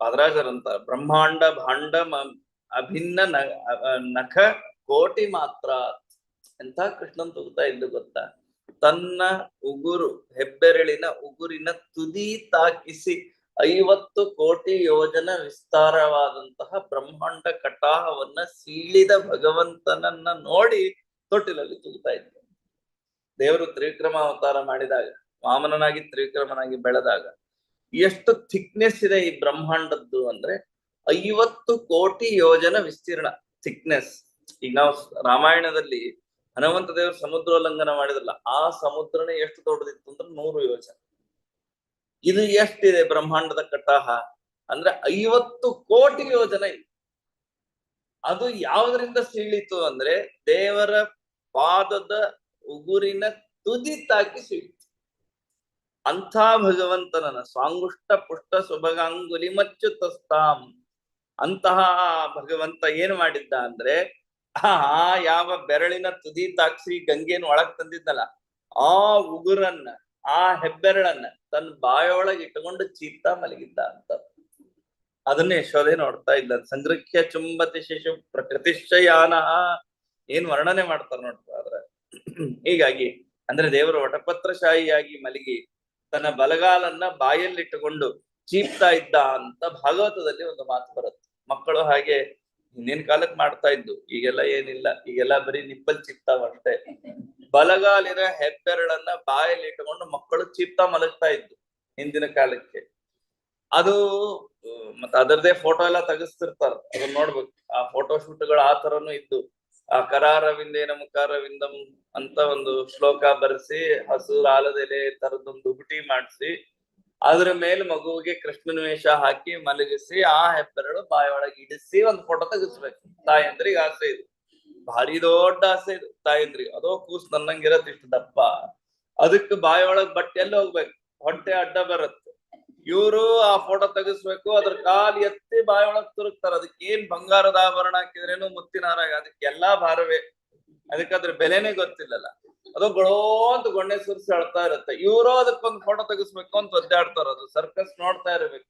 ಪಾದರಾಜರಂತ ಬ್ರಹ್ಮಾಂಡ ಭಾಂಡ ಅಭಿನ್ನ ನಖ ಕೋಟಿ ಮಾತ್ರ ಎಂತ ಕೃಷ್ಣನ್ ತೂಗ್ತಾ ಇದ್ದು ಗೊತ್ತಾ? ತನ್ನ ಉಗುರು ಹೆಬ್ಬೆರಳಿನ ಉಗುರಿನ ತುದಿ ತಾಕಿಸಿ 50 ಕೋಟಿ ಯೋಜನ ವಿಸ್ತಾರವಾದಂತಹ ಬ್ರಹ್ಮಾಂಡ ಕಟಾಹವನ್ನ ಸೀಳಿದ ಭಗವಂತನನ್ನ ನೋಡಿ ತೊಟ್ಟಿಲಲ್ಲಿ ತೂಗ್ತಾ ಇದ್ದ. ದೇವರು ತ್ರಿವಿಕ್ರಮ ಅವತಾರ ಮಾಡಿದಾಗ, ವಾಮನನಾಗಿ ತ್ರಿವಿಕ್ರಮನಾಗಿ ಬೆಳೆದಾಗ ಎಷ್ಟು ಥಿಕ್ನೆಸ್ ಇದೆ ಈ ಬ್ರಹ್ಮಾಂಡದ್ದು ಅಂದ್ರೆ 50 ಕೋಟಿ ಯೋಜನ ವಿಸ್ತೀರ್ಣ ಥಿಕ್ನೆಸ್. ಈಗ ನಾವು ರಾಮಾಯಣದಲ್ಲಿ ಹನುಮಂತ ದೇವರು ಸಮುದ್ರೋಲ್ಲಂಘನ ಮಾಡಿದ್ರಲ್ಲ, ಆ ಸಮುದ್ರನೇ ಎಷ್ಟು ದೊಡ್ಡದಿತ್ತು ಅಂದ್ರೆ 100 ಯೋಜನ. ಇದು ಎಷ್ಟಿದೆ ಬ್ರಹ್ಮಾಂಡದ ಕಟಾಹ ಅಂದ್ರೆ 50 ಕೋಟಿ ಯೋಜನ ಇದೆ. ಅದು ಯಾವುದರಿಂದ ಸೀಳಿತು ಅಂದ್ರೆ ದೇವರ ಪಾದದ ಉಗುರಿನ ತುದಿ ತಾಕಿ ಸೀಳಿತು. ಅಂಥ ಭಗವಂತನನ್ನ ಸ್ವಾಂಗುಷ್ಟ ಪುಷ್ಟ ಸುಭಗಾಂಗುಲಿ ಮಚ್ಚುತಸ್ತಾಂ ಅಂತಹ ಭಗವಂತ ಏನ್ ಮಾಡಿದ್ದ ಅಂದ್ರೆ ಯಾವ ಬೆರಳಿನ ತುದಿ ತಾಕ್ಸಿ ಗಂಗೆಯನ್ನು ಒಳಗ್ ತಂದಿದ್ದಲ್ಲ, ಆ ಉಗುರನ್ನ ಆ ಹೆಬ್ಬೆರಳನ್ನ ತನ್ನ ಬಾಯೊಳಗೆ ಇಟ್ಟುಕೊಂಡು ಚೀತಾ ಮಲಗಿದ್ದ ಅಂತ. ಅದನ್ನೇ ಯಶೋದೆ ನೋಡ್ತಾ ಇದ್ದ. ಸಂಗೃಹ್ಯ ಚುಂಬತಿ ಶಿಶು ಪ್ರಕೃತಿಶ್ಚಯಾನ ಏನ್ ವರ್ಣನೆ ಮಾಡ್ತಾರೆ ನೋಡ್ತಾ ಆದ್ರೆ. ಹೀಗಾಗಿ ಅಂದ್ರೆ ದೇವರು ವಟಪತ್ರಶಾಹಿಯಾಗಿ ಮಲಗಿ ತನ್ನ ಬಲಗಾಲನ್ನ ಬಾಯಲ್ಲಿಟ್ಟುಕೊಂಡು ಚೀಪ್ತಾ ಇದ್ದ ಅಂತ ಭಾಗವತದಲ್ಲಿ ಒಂದು ಮಾತು ಬರುತ್ತೆ. ಮಕ್ಕಳು ಹಾಗೆ ಹಿಂದಿನ ಕಾಲಕ್ಕೆ ಮಾಡ್ತಾ ಇದ್ದು, ಈಗೆಲ್ಲ ಏನಿಲ್ಲ, ಈಗೆಲ್ಲ ಬರೀ ನಿಪ್ಪಲ್ ಚಿಪ್ತಾವ ಅಷ್ಟೇ. ಬಲಗಾಲಿನ ಹೆಬ್ಬೆರಳನ್ನ ಬಾಯಲ್ಲಿ ಇಟ್ಟುಕೊಂಡು ಮಕ್ಕಳು ಚೀಪ್ತಾ ಮಲಗ್ತಾ ಇದ್ದು ಹಿಂದಿನ ಕಾಲಕ್ಕೆ. ಅದು ಮತ್ತೆ ಅದರದೇ ಫೋಟೋ ಎಲ್ಲ ತೆಗೆಸ್ತಿರ್ತಾರ, ಅದನ್ನ ನೋಡ್ಬೇಕು. ಆ ಫೋಟೋ ಶೂಟ್ಗಳು ಆ ತರನು ಇದ್ದು, ಆ ಕರಾರವಿಂದೇನ ಮುಖಾರವಿಂದಂ ಅಂತ ಒಂದು ಶ್ಲೋಕ ಬರೆಸಿ ಹಸುರು ಆಲದೆಲೆ ತರದೊಂದು ದುಬುಟಿ ಮಾಡಿಸಿ ಅದ್ರ ಮೇಲೆ ಮಗುವಿಗೆ ಕೃಷ್ಣನ ವೇಷ ಹಾಕಿ ಮಲಗಿಸಿ ಆ ಹೆಬ್ಬೆರಳು ಬಾಯೊಳಗೆ ಇಡಿಸಿ ಒಂದು ಫೋಟೋ ತೆಗಿಸ್ಬೇಕು. ತಾಯಂದ್ರಿಗೆ ಆಸೆ ಇದು, ಭಾರಿ ದೊಡ್ಡ ಆಸೆ ಇದು ತಾಯಂದ್ರಿಗೆ. ಅದೋ ಕೂಸ್ ನನ್ನಂಗಿರತ್ ಇಷ್ಟು ದಪ್ಪ, ಅದಕ್ಕೆ ಬಾಯೊಳಗ್ ಬಟ್ಟೆ ಎಲ್ಲಿ ಹೋಗ್ಬೇಕು, ಹೊಟ್ಟೆ ಅಡ್ಡ ಬರುತ್ತೆ. ಇವರು ಆ ಫೋಟೋ ತೆಗಿಸ್ಬೇಕು, ಅದ್ರ ಕಾಲು ಎತ್ತಿ ಬಾಯೊಳಗ್ ತುರುಕ್ತಾರ. ಅದಕ್ಕೆ ಏನ್ ಬಂಗಾರದ ಆಭರಣ ಹಾಕಿದ್ರೇನು ಮುತ್ತಿನಾರಾಗ, ಅದಕ್ಕೆ ಎಲ್ಲಾ ಭಾರವೇ. ಅದಕ್ಕೆ ಅದ್ರ ಬೆಲೆನೇ ಗೊತ್ತಿಲ್ಲಲ್ಲ. ಅದು ಗೊಳೋ ಅಂತ ಗೊಣ್ಣೆ ಸುರಿಸಿ ಅಳ್ತಾ ಇರುತ್ತೆ. ಇವರು ಅದಕ್ಕೊಂದು ಫೋಟೋ ತೆಗಿಸ್ಬೇಕು ಅಂತ ಒದ್ದಾಡ್ತಾರ. ಅದು ಸರ್ಕಸ್ ನೋಡ್ತಾ ಇರ್ಬೇಕು.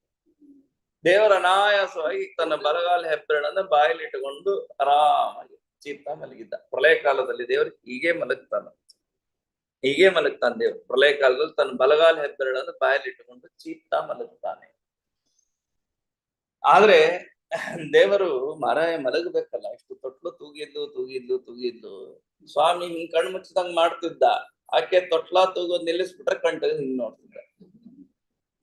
ದೇವರ ಅನಾಯಾಸವಾಗಿ ತನ್ನ ಬಲಗಾಲ ಹೆಬ್ಬೆರಳನ್ನ ಬಾಯಲ್ಲಿ ಇಟ್ಟುಕೊಂಡು ಆರಾಮಾಗಿ ಚೀತಾ ಮಲಗಿದ್ದ. ಪ್ರಳಯ ಕಾಲದಲ್ಲಿ ದೇವರು ಹೀಗೆ ಮಲಗ್ತಾನ ದೇವ್ರು. ಪ್ರಳಯ ಕಾಲದಲ್ಲಿ ತನ್ನ ಬಲಗಾಲ ಹೆಬ್ಬೆರಳನ್ನು ಬಾಯಲ್ಲಿ ಇಟ್ಟುಕೊಂಡು ಚೀತಾ ಮಲಗ್ತಾನೆ. ಆದ್ರೆ ದೇವರು ಮಲಗಬೇಕಲ್ಲ, ಇಷ್ಟು ತೊಟ್ಲು ತೂಗಿದ್ಲು ಸ್ವಾಮಿ ಹಿಂಗ್ ಕಣ್ಣು ಮುಚ್ಚಿದಂಗ್ ಮಾಡ್ತಿದ್ದ. ಆಕೆ ತೊಟ್ಲಾ ತೂಗೋದ್ ನಿಲ್ಲಿಸ್ಬಿಟ್ರೆ ಕಣ್ ತೆಗೆದು ಹಿಂಗ್ ನೋಡ್ತಿದ್ದ.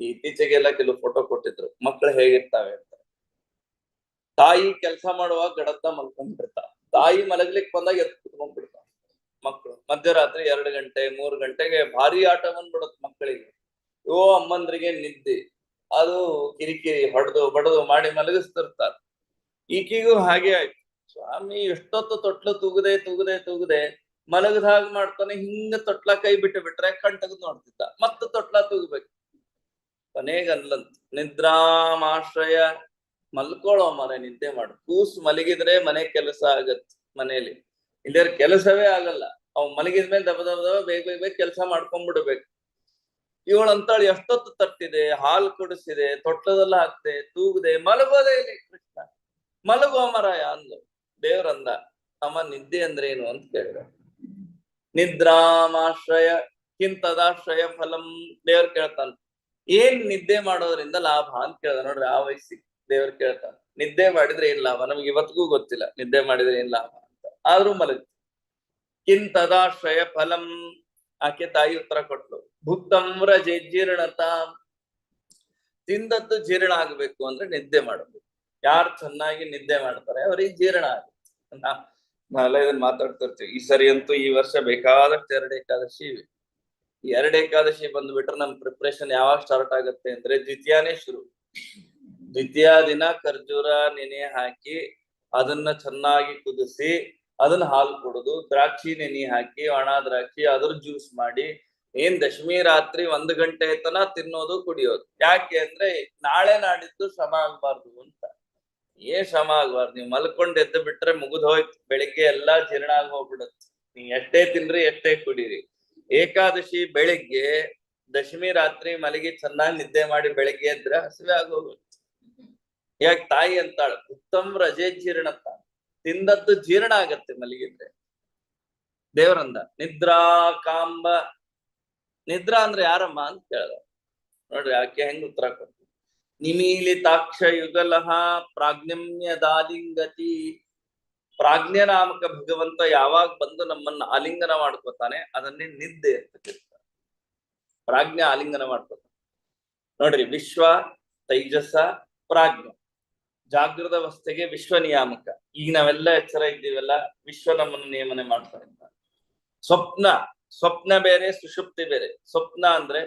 ಇತ್ತೀಚೆಗೆಲ್ಲ ಕೆಲವು ಫೋಟೋ ಕೊಟ್ಟಿದ್ರು, ಮಕ್ಳು ಹೇಗಿರ್ತಾವೆ ಅಂತ. ತಾಯಿ ಕೆಲಸ ಮಾಡುವಾಗ ಗಡತ್ತ ಮಲ್ಕೊಂಡ್ಬಿಡ್ತಾವ, ತಾಯಿ ಮಲಗ್ಲಿಕ್ ಬಂದಾಗ ಎದ್ದು ಕುತ್ಕೊಂಡ್ಬಿಡ್ತಾವ ಮಕ್ಕಳು. ಮಧ್ಯರಾತ್ರಿ 2 ಗಂಟೆ 3 ಗಂಟೆಗೆ ಭಾರಿ ಆಟ ಬಂದ್ಬಿಡುತ್ತೆ ಮಕ್ಕಳಿಗೆ. ಅಮ್ಮಂದ್ರಿಗೆ ನಿದ್ದೆ, ಅದು ಕಿರಿಕಿರಿ ಹೊಡೆದು ಬಡದು ಮಾಡಿ ಮಲಗಿಸ್ತಿರ್ತಾರೆ. ಈಕಿಗೂ ಹಾಗೆ ಆಯ್ತು. ಸ್ವಾಮಿ ಎಷ್ಟೊತ್ತು ತೊಟ್ಲು ತೂಗದೆ ಮಲಗದ ಹಾಗೆ ಮಾಡ್ತಾನೆ. ಹಿಂಗ ತೊಟ್ಲ ಕೈ ಬಿಟ್ರೆ ಕಣ್ ತೆಗೆದು ನೋಡ್ತಿದ್ದ. ಮತ್ತೆ ತೊಟ್ಲ ತೂಗ್ಬೇಕು. ಕೊನೆಗನ್ಲಂತ ನಿದ್ರಾಮಾಶ್ರಯ, ಮಲ್ಕೊಳ್ಳೋ ಮನೆ ನಿದ್ದೆ ಮಾಡು. ಕೂಸು ಮಲಗಿದ್ರೆ ಮನೆ ಕೆಲಸ ಆಗತ್ ಮನೇಲಿ, ಇಲ್ಲರ ಕೆಲಸವೇ ಆಗಲ್ಲ. ಅವ್ ಮಲಗಿದ್ಮೇಲೆ ದಬ ಬೇಗ ಕೆಲಸ ಮಾಡ್ಕೊಂಡ್ಬಿಡ್ಬೇಕು. ಇವಳಂತಾಳು ಎಷ್ಟೊತ್ತು ತಟ್ಟಿದೆ, ಹಾಲು ಕುಡಿಸಿದೆ, ತೊಟ್ಲದೆಲ್ಲ ಹಾಕ್ದೆ, ತೂಗದೆ, ಮಲಗೋದೇ ಇಲ್ಲ ಕೃಷ್ಣ. ಮಲಗುವ ಮರಾಯ ಅಂದ್ಲು. ದೇವ್ರಂದ, ಅಮ್ಮ ನಿದ್ದೆ ಅಂದ್ರೆ ಏನು ಅಂತ ಕೇಳಿದ. ನಿದ್ರಾಮಾಶ್ರಯ ಕಿಂತದಾಶ್ರಯ ಫಲಂ. ದೇವ್ರು ಕೇಳ್ತಾನ, ಏನ್ ನಿದ್ದೆ ಮಾಡೋದ್ರಿಂದ ಲಾಭ ಅಂತ ಕೇಳ್ದ. ನೋಡ್ರಿ, ಆ ವಯಸ್ಸಿಗೆ ದೇವ್ರು ಕೇಳ್ತಾನ, ನಿದ್ದೆ ಮಾಡಿದ್ರೆ ಏನ್ ಲಾಭ? ನಮ್ಗೆ ಇವತ್ತಿಗೂ ಗೊತ್ತಿಲ್ಲ ನಿದ್ದೆ ಮಾಡಿದ್ರೆ ಏನ್ ಲಾಭ ಅಂತ. ಆದ್ರೂ ಮಲಗ್ತಿ. ಕಿಂತದಾಶ್ರಯ ಫಲಂ. ಆಕೆ ತಾಯಿ ಉತ್ತರ ಕೊಟ್ಲು, ಭುಕ್ತಮ್ರ ಜೀರ್ಣತ, ತಿಂದದ್ದು ಜೀರ್ಣ ಆಗ್ಬೇಕು ಅಂದ್ರೆ ನಿದ್ದೆ ಮಾಡಬೇಕು. ಯಾರು ಚೆನ್ನಾಗಿ ನಿದ್ದೆ ಮಾಡ್ತಾರೆ ಅವ್ರಿಗೆ ಜೀರ್ಣ ಆಗುತ್ತೆ. ನಾವೆಲ್ಲ ಇದನ್ನ ಮಾತಾಡ್ತಿರ್ತೀವಿ. ಈ ಸರಿ ಅಂತೂ ಈ ವರ್ಷ ಬೇಕಾದಷ್ಟು 2 ಏಕಾದಶಿ ಇವೆ. ಈ 2 ಏಕಾದಶಿ ಬಂದ್ಬಿಟ್ರೆ ನಮ್ ಪ್ರಿಪ್ರೇಷನ್ ಯಾವಾಗ ಸ್ಟಾರ್ಟ್ ಆಗುತ್ತೆ ಅಂದ್ರೆ ದ್ವಿತೀಯಾನೇ ಶುರು. ದ್ವಿತೀಯ ದಿನ ಖರ್ಜೂರ ನೆನೆ ಹಾಕಿ ಅದನ್ನ ಚೆನ್ನಾಗಿ ಕುದಿಸಿ ಅದನ್ನ ಹಾಲು ಕುಡಿದು, ದ್ರಾಕ್ಷಿ ನೆನೆ ಹಾಕಿ ಒಣ ದ್ರಾಕ್ಷಿ ಅದ್ರ ಜ್ಯೂಸ್ ಮಾಡಿ, ಏನ್ ದಶಮಿ ರಾತ್ರಿ 1 ಗಂಟೆ ತನ ತಿನ್ನೋದು ಕುಡಿಯೋದು. ಯಾಕೆ ಅಂದ್ರೆ ನಾಳೆ ನಾಡಿದ್ದು ಶ್ರಮ ಆಗ್ಬಾರ್ದು ಅಂತ. ಏನ್ ಶ್ರಮ ಆಗ್ಬಾರ್ದು, ನೀವು ಮಲ್ಕೊಂಡ್ ಎದ್ದು ಬಿಟ್ರೆ ಮುಗಿದ್ ಹೋಯ್ತು. ಬೆಳಿಗ್ಗೆ ಎಲ್ಲಾ ಜೀರ್ಣ ಆಗಿ ಹೋಗ್ಬಿಡುತ್ತೆ. ನೀವ್ ಎಷ್ಟೇ ತಿನ್ರಿ ಎಷ್ಟೇ ಕುಡೀರಿ, ಏಕಾದಶಿ ಬೆಳಿಗ್ಗೆ, ದಶಮಿ ರಾತ್ರಿ ಮಲಗಿ ಚೆನ್ನಾಗಿ ನಿದ್ದೆ ಮಾಡಿ ಬೆಳಿಗ್ಗೆ ಎದ್ರೆ ಹಸಿವೆ ಆಗೋಗುತ್ತೆ. ಯಾಕೆ ತಾಯಿ ಅಂತಾಳ ಉತ್ತಮ ರಜೆ ಜೀರ್ಣ ಅಂತ, ತಿಂದದ್ದು ಜೀರ್ಣ ಆಗತ್ತೆ ಮಲಗಿದ್ರೆ. ದೇವರಂದ ನಿದ್ರಾ ಕಾಂಬ, ನಿದ್ರಾ ಅಂದ್ರೆ ಯಾರಮ್ಮ ಅಂತ ಕೇಳ್ದ. ನೋಡ್ರಿ ಆಕೆ ಹೆಂಗ್ ಉತ್ತರ ಕೊಡ್ತೀವಿ. ನಿಮೀಲಿತಾಕ್ಷ ಯುಗಲಹ ಪ್ರಾಜ್ಞಮ್ಯದಾಲಿಂಗತಿ. ಪ್ರಾಜ್ಞನಾಮಕ ಭಗವಂತ ಯಾವಾಗ ಬಂದು ನಮ್ಮನ್ನ ಆಲಿಂಗನ ಮಾಡ್ಕೋತಾನೆ ಅದನ್ನೇ ನಿದ್ದೆ ಅಂತ ಕರೀತಾರೆ. ಪ್ರಾಜ್ಞ ಆಲಿಂಗನ ಮಾಡ್ಕೋತಾನೆ. ನೋಡ್ರಿ ವಿಶ್ವ, ತೈಜಸ, ಪ್ರಾಜ್ಞ. ಜಾಗೃತ ಅವಸ್ಥೆಗೆ ವಿಶ್ವ ನಿಯಾಮಕ. ಈಗ ನಾವೆಲ್ಲ ಎಚ್ಚರ ಇದ್ದೀವಲ್ಲ, ವಿಶ್ವ ನಮ್ಮನ್ನು ನೇಮನೆ ಮಾಡ್ತಾರೆ. ಸ್ವಪ್ನ, ಸ್ವಪ್ನ ಬೇರೆ ಸುಷುಪ್ತಿ ಬೇರೆ. ಸ್ವಪ್ನ ಅಂದ್ರೆ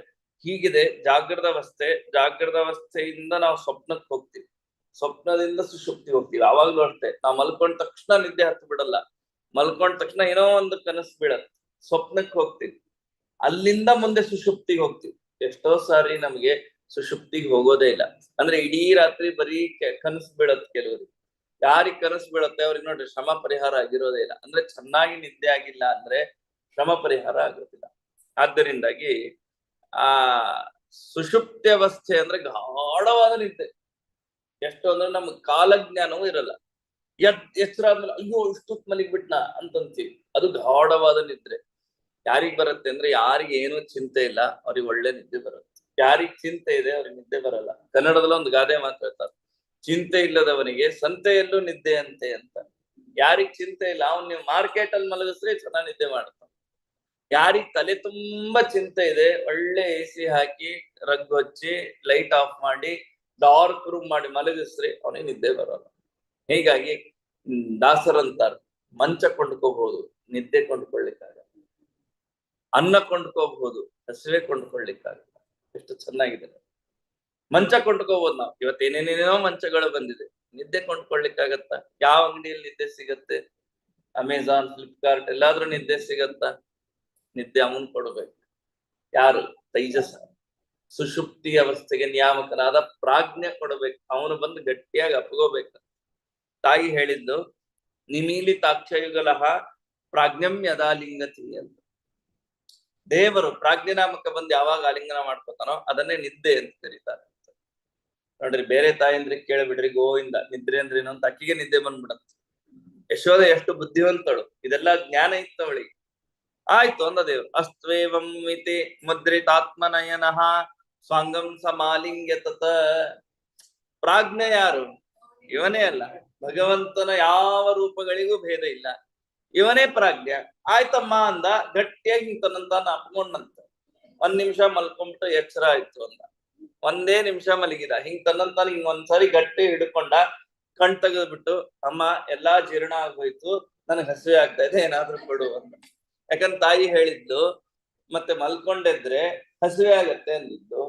ಹೀಗಿದೆ ಜಾಗೃತ ಅವಸ್ಥೆ, ಜಾಗೃತ ಅವಸ್ಥೆಯಿಂದ ನಾವು ಸ್ವಪ್ನಕ್ಕೆ ಹೋಗ್ತೀವಿ, ಸ್ವಪ್ನದಿಂದ ಸುಷುಪ್ತಿ ಹೋಗ್ತೀವಿ. ಆವಾಗ್ಲೂ ಅಷ್ಟೇ, ನಾವು ಮಲ್ಕೊಂಡ ತಕ್ಷಣ ನಿದ್ದೆ ಹತ್ತು ಬಿಡಲ್ಲ. ಮಲ್ಕೊಂಡ ತಕ್ಷಣ ಏನೋ ಒಂದು ಕನಸು ಬೀಳತ್ತೆ, ಸ್ವಪ್ನಕ್ಕೆ ಹೋಗ್ತೀವಿ, ಅಲ್ಲಿಂದ ಮುಂದೆ ಸುಷುಪ್ತಿಗೆ ಹೋಗ್ತೀವಿ. ಎಷ್ಟೋ ಸಾರಿ ನಮ್ಗೆ ಸುಷುಪ್ತಿಗೆ ಹೋಗೋದೇ ಇಲ್ಲ. ಅಂದ್ರೆ ಇಡೀ ರಾತ್ರಿ ಬರೀ ಕನಸು ಬೀಳತ್ತೆ ಕೆಲವರಿಗೆ. ಯಾರಿಗೆ ಕನಸು ಬೀಳತ್ತೆ ಅವ್ರಿಗೆ ನೋಡ್ರಿ ಶ್ರಮ ಪರಿಹಾರ ಆಗಿರೋದೇ ಇಲ್ಲ. ಅಂದ್ರೆ ಚೆನ್ನಾಗಿ ನಿದ್ದೆ ಆಗಿಲ್ಲ ಅಂದ್ರೆ ಶ್ರಮ ಪರಿಹಾರ ಆಗೋದಿಲ್ಲ. ಆದ್ದರಿಂದಾಗಿ ಆ ಸುಷುಪ್ತಿ ಅವಸ್ಥೆ ಅಂದ್ರೆ ಗಾಢವಾದ ನಿದ್ದೆ. ಎಷ್ಟು ಅಂದ್ರೆ ನಮ್ಗೆ ಕಾಲಜ್ಞಾನವೂ ಇರಲ್ಲ. ಎಚ್ಚರ ಆದ್ಮೇಲೆ ಅಯ್ಯೋ ಇಷ್ಟೊತ್ತು ಮಲಗಿಬಿಟ್ನ ಅಂತಂತೀವಿ. ಅದು ಗಾಢವಾದ ನಿದ್ರೆ. ಯಾರಿಗ್ ಬರುತ್ತೆ ಅಂದ್ರೆ ಯಾರಿಗೆ ಏನೂ ಚಿಂತೆ ಇಲ್ಲ ಅವ್ರಿಗೆ ಒಳ್ಳೆ ನಿದ್ದೆ ಬರುತ್ತೆ. ಯಾರಿಗ್ ಚಿಂತೆ ಇದೆ ಅವ್ರಿಗೆ ನಿದ್ದೆ ಬರಲ್ಲ. ಕನ್ನಡದಲ್ಲಿ ಒಂದು ಗಾದೆ ಮಾತಾಡ್ತಾರೆ, ಚಿಂತೆ ಇಲ್ಲದವನಿಗೆ ಸಂತೆಯಲ್ಲೂ ನಿದ್ದೆ ಅಂತೆ ಅಂತ. ಯಾರಿಗ್ ಚಿಂತೆ ಇಲ್ಲ ಅವ್ನ್ ನೀವು ಮಾರ್ಕೆಟ್ ಅಲ್ಲಿ ಮಲಗಿಸ್ರೆ ಚೆನ್ನಾಗಿ ನಿದ್ದೆ ಮಾಡ್ತಾನೆ. ಯಾರಿಗ್ ತಲೆ ತುಂಬಾ ಚಿಂತೆ ಇದೆ ಒಳ್ಳೆ AC ಹಾಕಿ ರಗ್ ಹಚ್ಚಿ ಲೈಟ್ ಆಫ್ ಮಾಡಿ ಡಾರ್ಕ್ ರೂಮ್ ಮಾಡಿ ಮಲಗಿಸ್ರಿ ಅವನಿಗೆ ನಿದ್ದೆ ಬರೋಲ್ಲ. ಹೀಗಾಗಿ ದಾಸರಂತಾರ ಮಂಚ ಕೊಂಡ್ಕೋಬಹುದು, ನಿದ್ದೆ ಕೊಂಡ್ಕೊಳ್ಳಿಕ್ಕಾಗಲ್ಲ. ಅನ್ನ ಕೊಂಡ್ಕೋಬಹುದು, ಹಸಿವೆ ಕೊಂಡ್ಕೊಳ್ಳಿಕ್ಕಾಗಲ್ಲ. ಎಷ್ಟು ಚೆನ್ನಾಗಿದೆ. ಮಂಚ ಕೊಂಡ್ಕೋಬಹುದು ನಾವು. ಇವತ್ತು ಏನೇನೇನೋ ಮಂಚಗಳು ಬಂದಿದೆ, ನಿದ್ದೆ ಕೊಂಡ್ಕೊಳ್ಳಿಕ್ಕಾಗತ್ತ? ಯಾವ ಅಂಗಡಿಯಲ್ಲಿ ನಿದ್ದೆ ಸಿಗತ್ತೆ? ಅಮೆಜಾನ್, ಫ್ಲಿಪ್ಕಾರ್ಟ್ ಎಲ್ಲಾದ್ರೂ ನಿದ್ದೆ ಸಿಗತ್ತ? ನಿದ್ದೆ ಅವನ್ ಕೊಡ್ಬೇಕು. ಯಾರು? ತೈಜಸ, ಸುಷುಪ್ತಿ ಅವಸ್ಥೆಗೆ ನಿಯಾಮಕನಾದ ಪ್ರಾಜ್ಞೆ ಕೊಡಬೇಕು. ಅವನು ಬಂದು ಗಟ್ಟಿಯಾಗಿ ಅಪ್ಕೋಬೇಕು. ತಾಯಿ ಹೇಳಿದ್ದು ನಿಮೀಲಿತಾಕ್ಷಯುಗಲಹ ಪ್ರಾಜ್ಞಂ ಯದಾಲಿಂಗತಿ ಅಂತ. ದೇವರು ಪ್ರಾಜ್ಞನಾಮಕ ಬಂದು ಯಾವಾಗ ಆಲಿಂಗನ ಮಾಡ್ಕೋತಾನೋ ಅದನ್ನೇ ನಿದ್ದೆ ಅಂತ ಕರೀತಾರೆ. ನೋಡ್ರಿ ಬೇರೆ ತಾಯಂದ್ರಿಗೆ ಕೇಳಿಬಿಡ್ರಿ, ಗೋವಿಂದ ನಿದ್ರೆ ಅಂದ್ರೆ ಏನು ಅಂತ, ಅಕ್ಕಿಗೆ ನಿದ್ದೆ ಬಂದ್ಬಿಡತ್ತೆ. ಯಶೋಧ ಎಷ್ಟು ಬುದ್ಧಿವಂತಳು, ಇದೆಲ್ಲ ಜ್ಞಾನ ಇತ್ತು ಅವಳಿಗೆ. ಆಯ್ತು ಅಂದ ದೇವ್ರು. ಅಸ್ತ್ವೇವಂ ಇತಿ ಮುದ್ರಿತಾತ್ಮನಯನಃ ಸ್ವಾಂಗಂ ಸಮಾಲಿಂಗ್ಯ ತತ. ಪ್ರಾಜ್ಞೆ ಯಾರು? ಇವನೇ ಅಲ್ಲ. ಭಗವಂತನ ಯಾವ ರೂಪಗಳಿಗೂ ಭೇದ ಇಲ್ಲ, ಇವನೇ ಪ್ರಾಜ್ಞ. ಆಯ್ತಮ್ಮ ಅಂದ, ಗಟ್ಟಿಯಾಗಿ ತನ್ನಂತಾನ ಅಪ್ಕೊಂಡಂತ. 1 ನಿಮಿಷ ಮಲ್ಕೊಂಡ್ಬಿಟ್ಟು ಎಚ್ಚರ ಆಯ್ತು ಅಂದ. 1 ನಿಮಿಷ ಮಲಗಿದ, ಹಿಂಗ್ ತನ್ನಂತಾನ ಹಿಂಗ್ ಒಂದ್ಸರಿ ಗಟ್ಟಿ ಹಿಡ್ಕೊಂಡ, ಕಣ್ ತೆಗೆದ್ಬಿಟ್ಟು ಅಮ್ಮ ಎಲ್ಲಾ ಜೀರ್ಣ ಆಗೋಯ್ತು, ನನಗ್ ಹಸಿವೆ ಆಗ್ತಾ ಇದೆ, ಏನಾದ್ರೂ ಕೊಡು ಅಂತ. ಯಾಕಂದ್ರೆ ತಾಯಿ ಹೇಳಿದ್ದು ಮತ್ತೆ ಮಲ್ಕೊಂಡಿದ್ರೆ ಹಸಿವೆ ಆಗತ್ತೆ ಅಂದಿದ್ದು.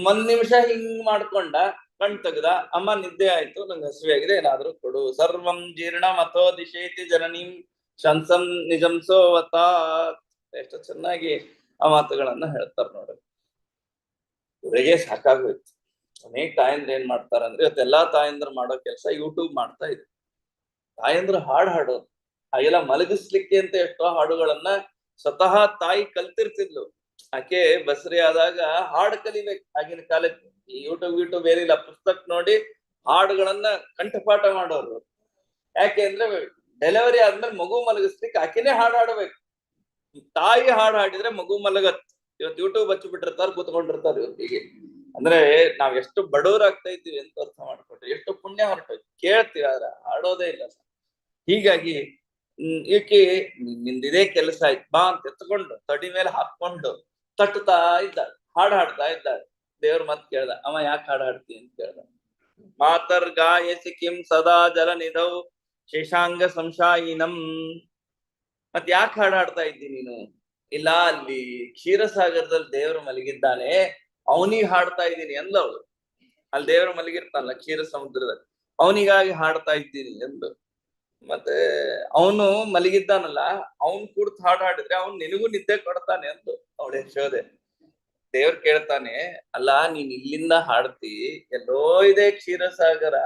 1 ನಿಮಿಷ ಹಿಂಗ್ ಮಾಡ್ಕೊಂಡ, ಕಣ್ ತೆಗ್ದ, ಅಮ್ಮ ನಿದ್ದೆ ಆಯ್ತು, ನಂಗೆ ಹಸಿವೆ ಆಗಿದೆ, ಏನಾದ್ರೂ ಕೊಡು. ಸರ್ವಂ ಜೀರ್ಣ ಮಥೋ ದಿಶೇತಿ ಜನನೀಂ ಶಂಸಂ ನಿಜಂಸೋವತ. ಎಷ್ಟು ಚೆನ್ನಾಗಿ ಆ ಮಾತುಗಳನ್ನ ಹೇಳ್ತಾರ ನೋಡ್ರಿ. ಇವರಿಗೆ ಸಾಕಾಗೋಯ್ತು. ಅನೇಕ ತಾಯಂದ್ರ ಏನ್ ಮಾಡ್ತಾರ ಅಂದ್ರೆ, ಇವತ್ತೆಲ್ಲಾ ತಾಯಂದ್ರ ಮಾಡೋ ಕೆಲಸ ಯೂಟ್ಯೂಬ್ ಮಾಡ್ತಾ ಇದೆ. ತಾಯಂದ್ರ ಹಾಡು ಹಾಡೋದು, ಹಾಗೆಲ್ಲ ಮಲಗಿಸ್ಲಿಕ್ಕೆ ಅಂತ ಎಷ್ಟೋ ಹಾಡುಗಳನ್ನ ಸ್ವತಃ ತಾಯಿ ಕಲ್ತಿರ್ತಿದ್ಲು. ಆಕೆ ಬಸರಿ ಆದಾಗ ಹಾಡು ಕಲಿಬೇಕು. ಆಗಿನ ಕಾಲಕ್ಕೆ ಈ ಯೂಟ್ಯೂಬ್ ಏನಿಲ್ಲ, ಪುಸ್ತಕ ನೋಡಿ ಹಾಡುಗಳನ್ನ ಕಂಠಪಾಠ ಮಾಡೋರು. ಯಾಕೆ ಅಂದ್ರೆ ಡೆಲಿವರಿ ಆದ್ಮೇಲೆ ಮಗು ಮಲಗಿಸ್ಲಿಕ್ಕೆ ಆಕೆನೇ ಹಾಡು ಹಾಡ್ಬೇಕು. ತಾಯಿ ಹಾಡು ಹಾಡಿದ್ರೆ ಮಗು ಮಲಗತ್. ಇವತ್ತು ಯೂಟ್ಯೂಬ್ ಹಚ್ಚಿ ಬಿಟ್ಟಿರ್ತಾರ, ಕೂತ್ಕೊಂಡಿರ್ತಾರ ಇವತ್ತಿಗೆ. ಅಂದ್ರೆ ನಾವ್ ಎಷ್ಟು ಬಡವರಾಗ್ತಾ ಇದ್ದೀವಿ ಅಂತ ಅರ್ಥ ಮಾಡ್ಕೊಟ್ರಿ. ಎಷ್ಟು ಪುಣ್ಯ ಹೊರಟೋಯ್ತು. ಕೇಳ್ತೀವಿ ಆದ್ರ ಹಾಡೋದೇ ಇಲ್ಲ. ಹೀಗಾಗಿ ಈಕೆ ನಿಂದಿದೇ ಕೆಲಸ ಆಯ್ತು ಬಾ ಅಂತ ಎತ್ಕೊಂಡು ತಡಿ ಮೇಲೆ ಹಾಕೊಂಡು ತಟ್ಟುತ್ತಾ ಇದ್ದಾಳೆ, ಹಾಡು ಹಾಡ್ತಾ ಇದ್ದಾಳೆ. ದೇವ್ರ ಮತ್ ಕೇಳ್ದ, ಅವ ಯಾಕೆ ಹಾಡು ಹಾಡ್ತಿ ಅಂತ ಕೇಳ್ದ. ಮಾತರ್ ಗಾಯಸಿ ಕಿಂ ಸದಾ ಜಲ ನಿಧೌ ಶೇಷಾಂಗ ಸಂಶಾಯಿನಂ. ಮತ್ ಯಾಕೆ ಹಾಡು ಹಾಡ್ತಾ ಇದ್ದಿ ನೀನು? ಇಲ್ಲ, ಅಲ್ಲಿ ಕ್ಷೀರಸಾಗರದಲ್ಲಿ ದೇವರು ಮಲಗಿದ್ದಾನೆ, ಅವನಿಗೆ ಹಾಡ್ತಾ ಇದ್ದೀನಿ ಅಂದವಳು. ಅಲ್ಲಿ ದೇವರು ಮಲಗಿರ್ತಾನಲ್ಲ ಕ್ಷೀರ ಸಮುದ್ರದಲ್ಲಿ, ಅವನಿಗಾಗಿ ಹಾಡ್ತಾ ಇದ್ದೀನಿ ಎಂದು. ಮತ್ತೆ ಅವನು ಮಲಗಿದ್ದಾನಲ್ಲ, ಅವನ್ ಕೂಡ್ತು ಹಾಡು ಹಾಡಿದ್ರೆ ಅವ್ನು ನಿನಗೂ ನಿದ್ದೆ ಕೊಡ್ತಾನೆ ಅಂದು ಅವಳು ಯಶೋದೆ. ದೇವ್ರು ಕೇಳ್ತಾನೆ, ಅಲ್ಲ ನೀನ್ ಇಲ್ಲಿಂದ ಹಾಡ್ತಿ, ಎಲ್ಲೋ ಇದೆ ಕ್ಷೀರಸಾಗರ,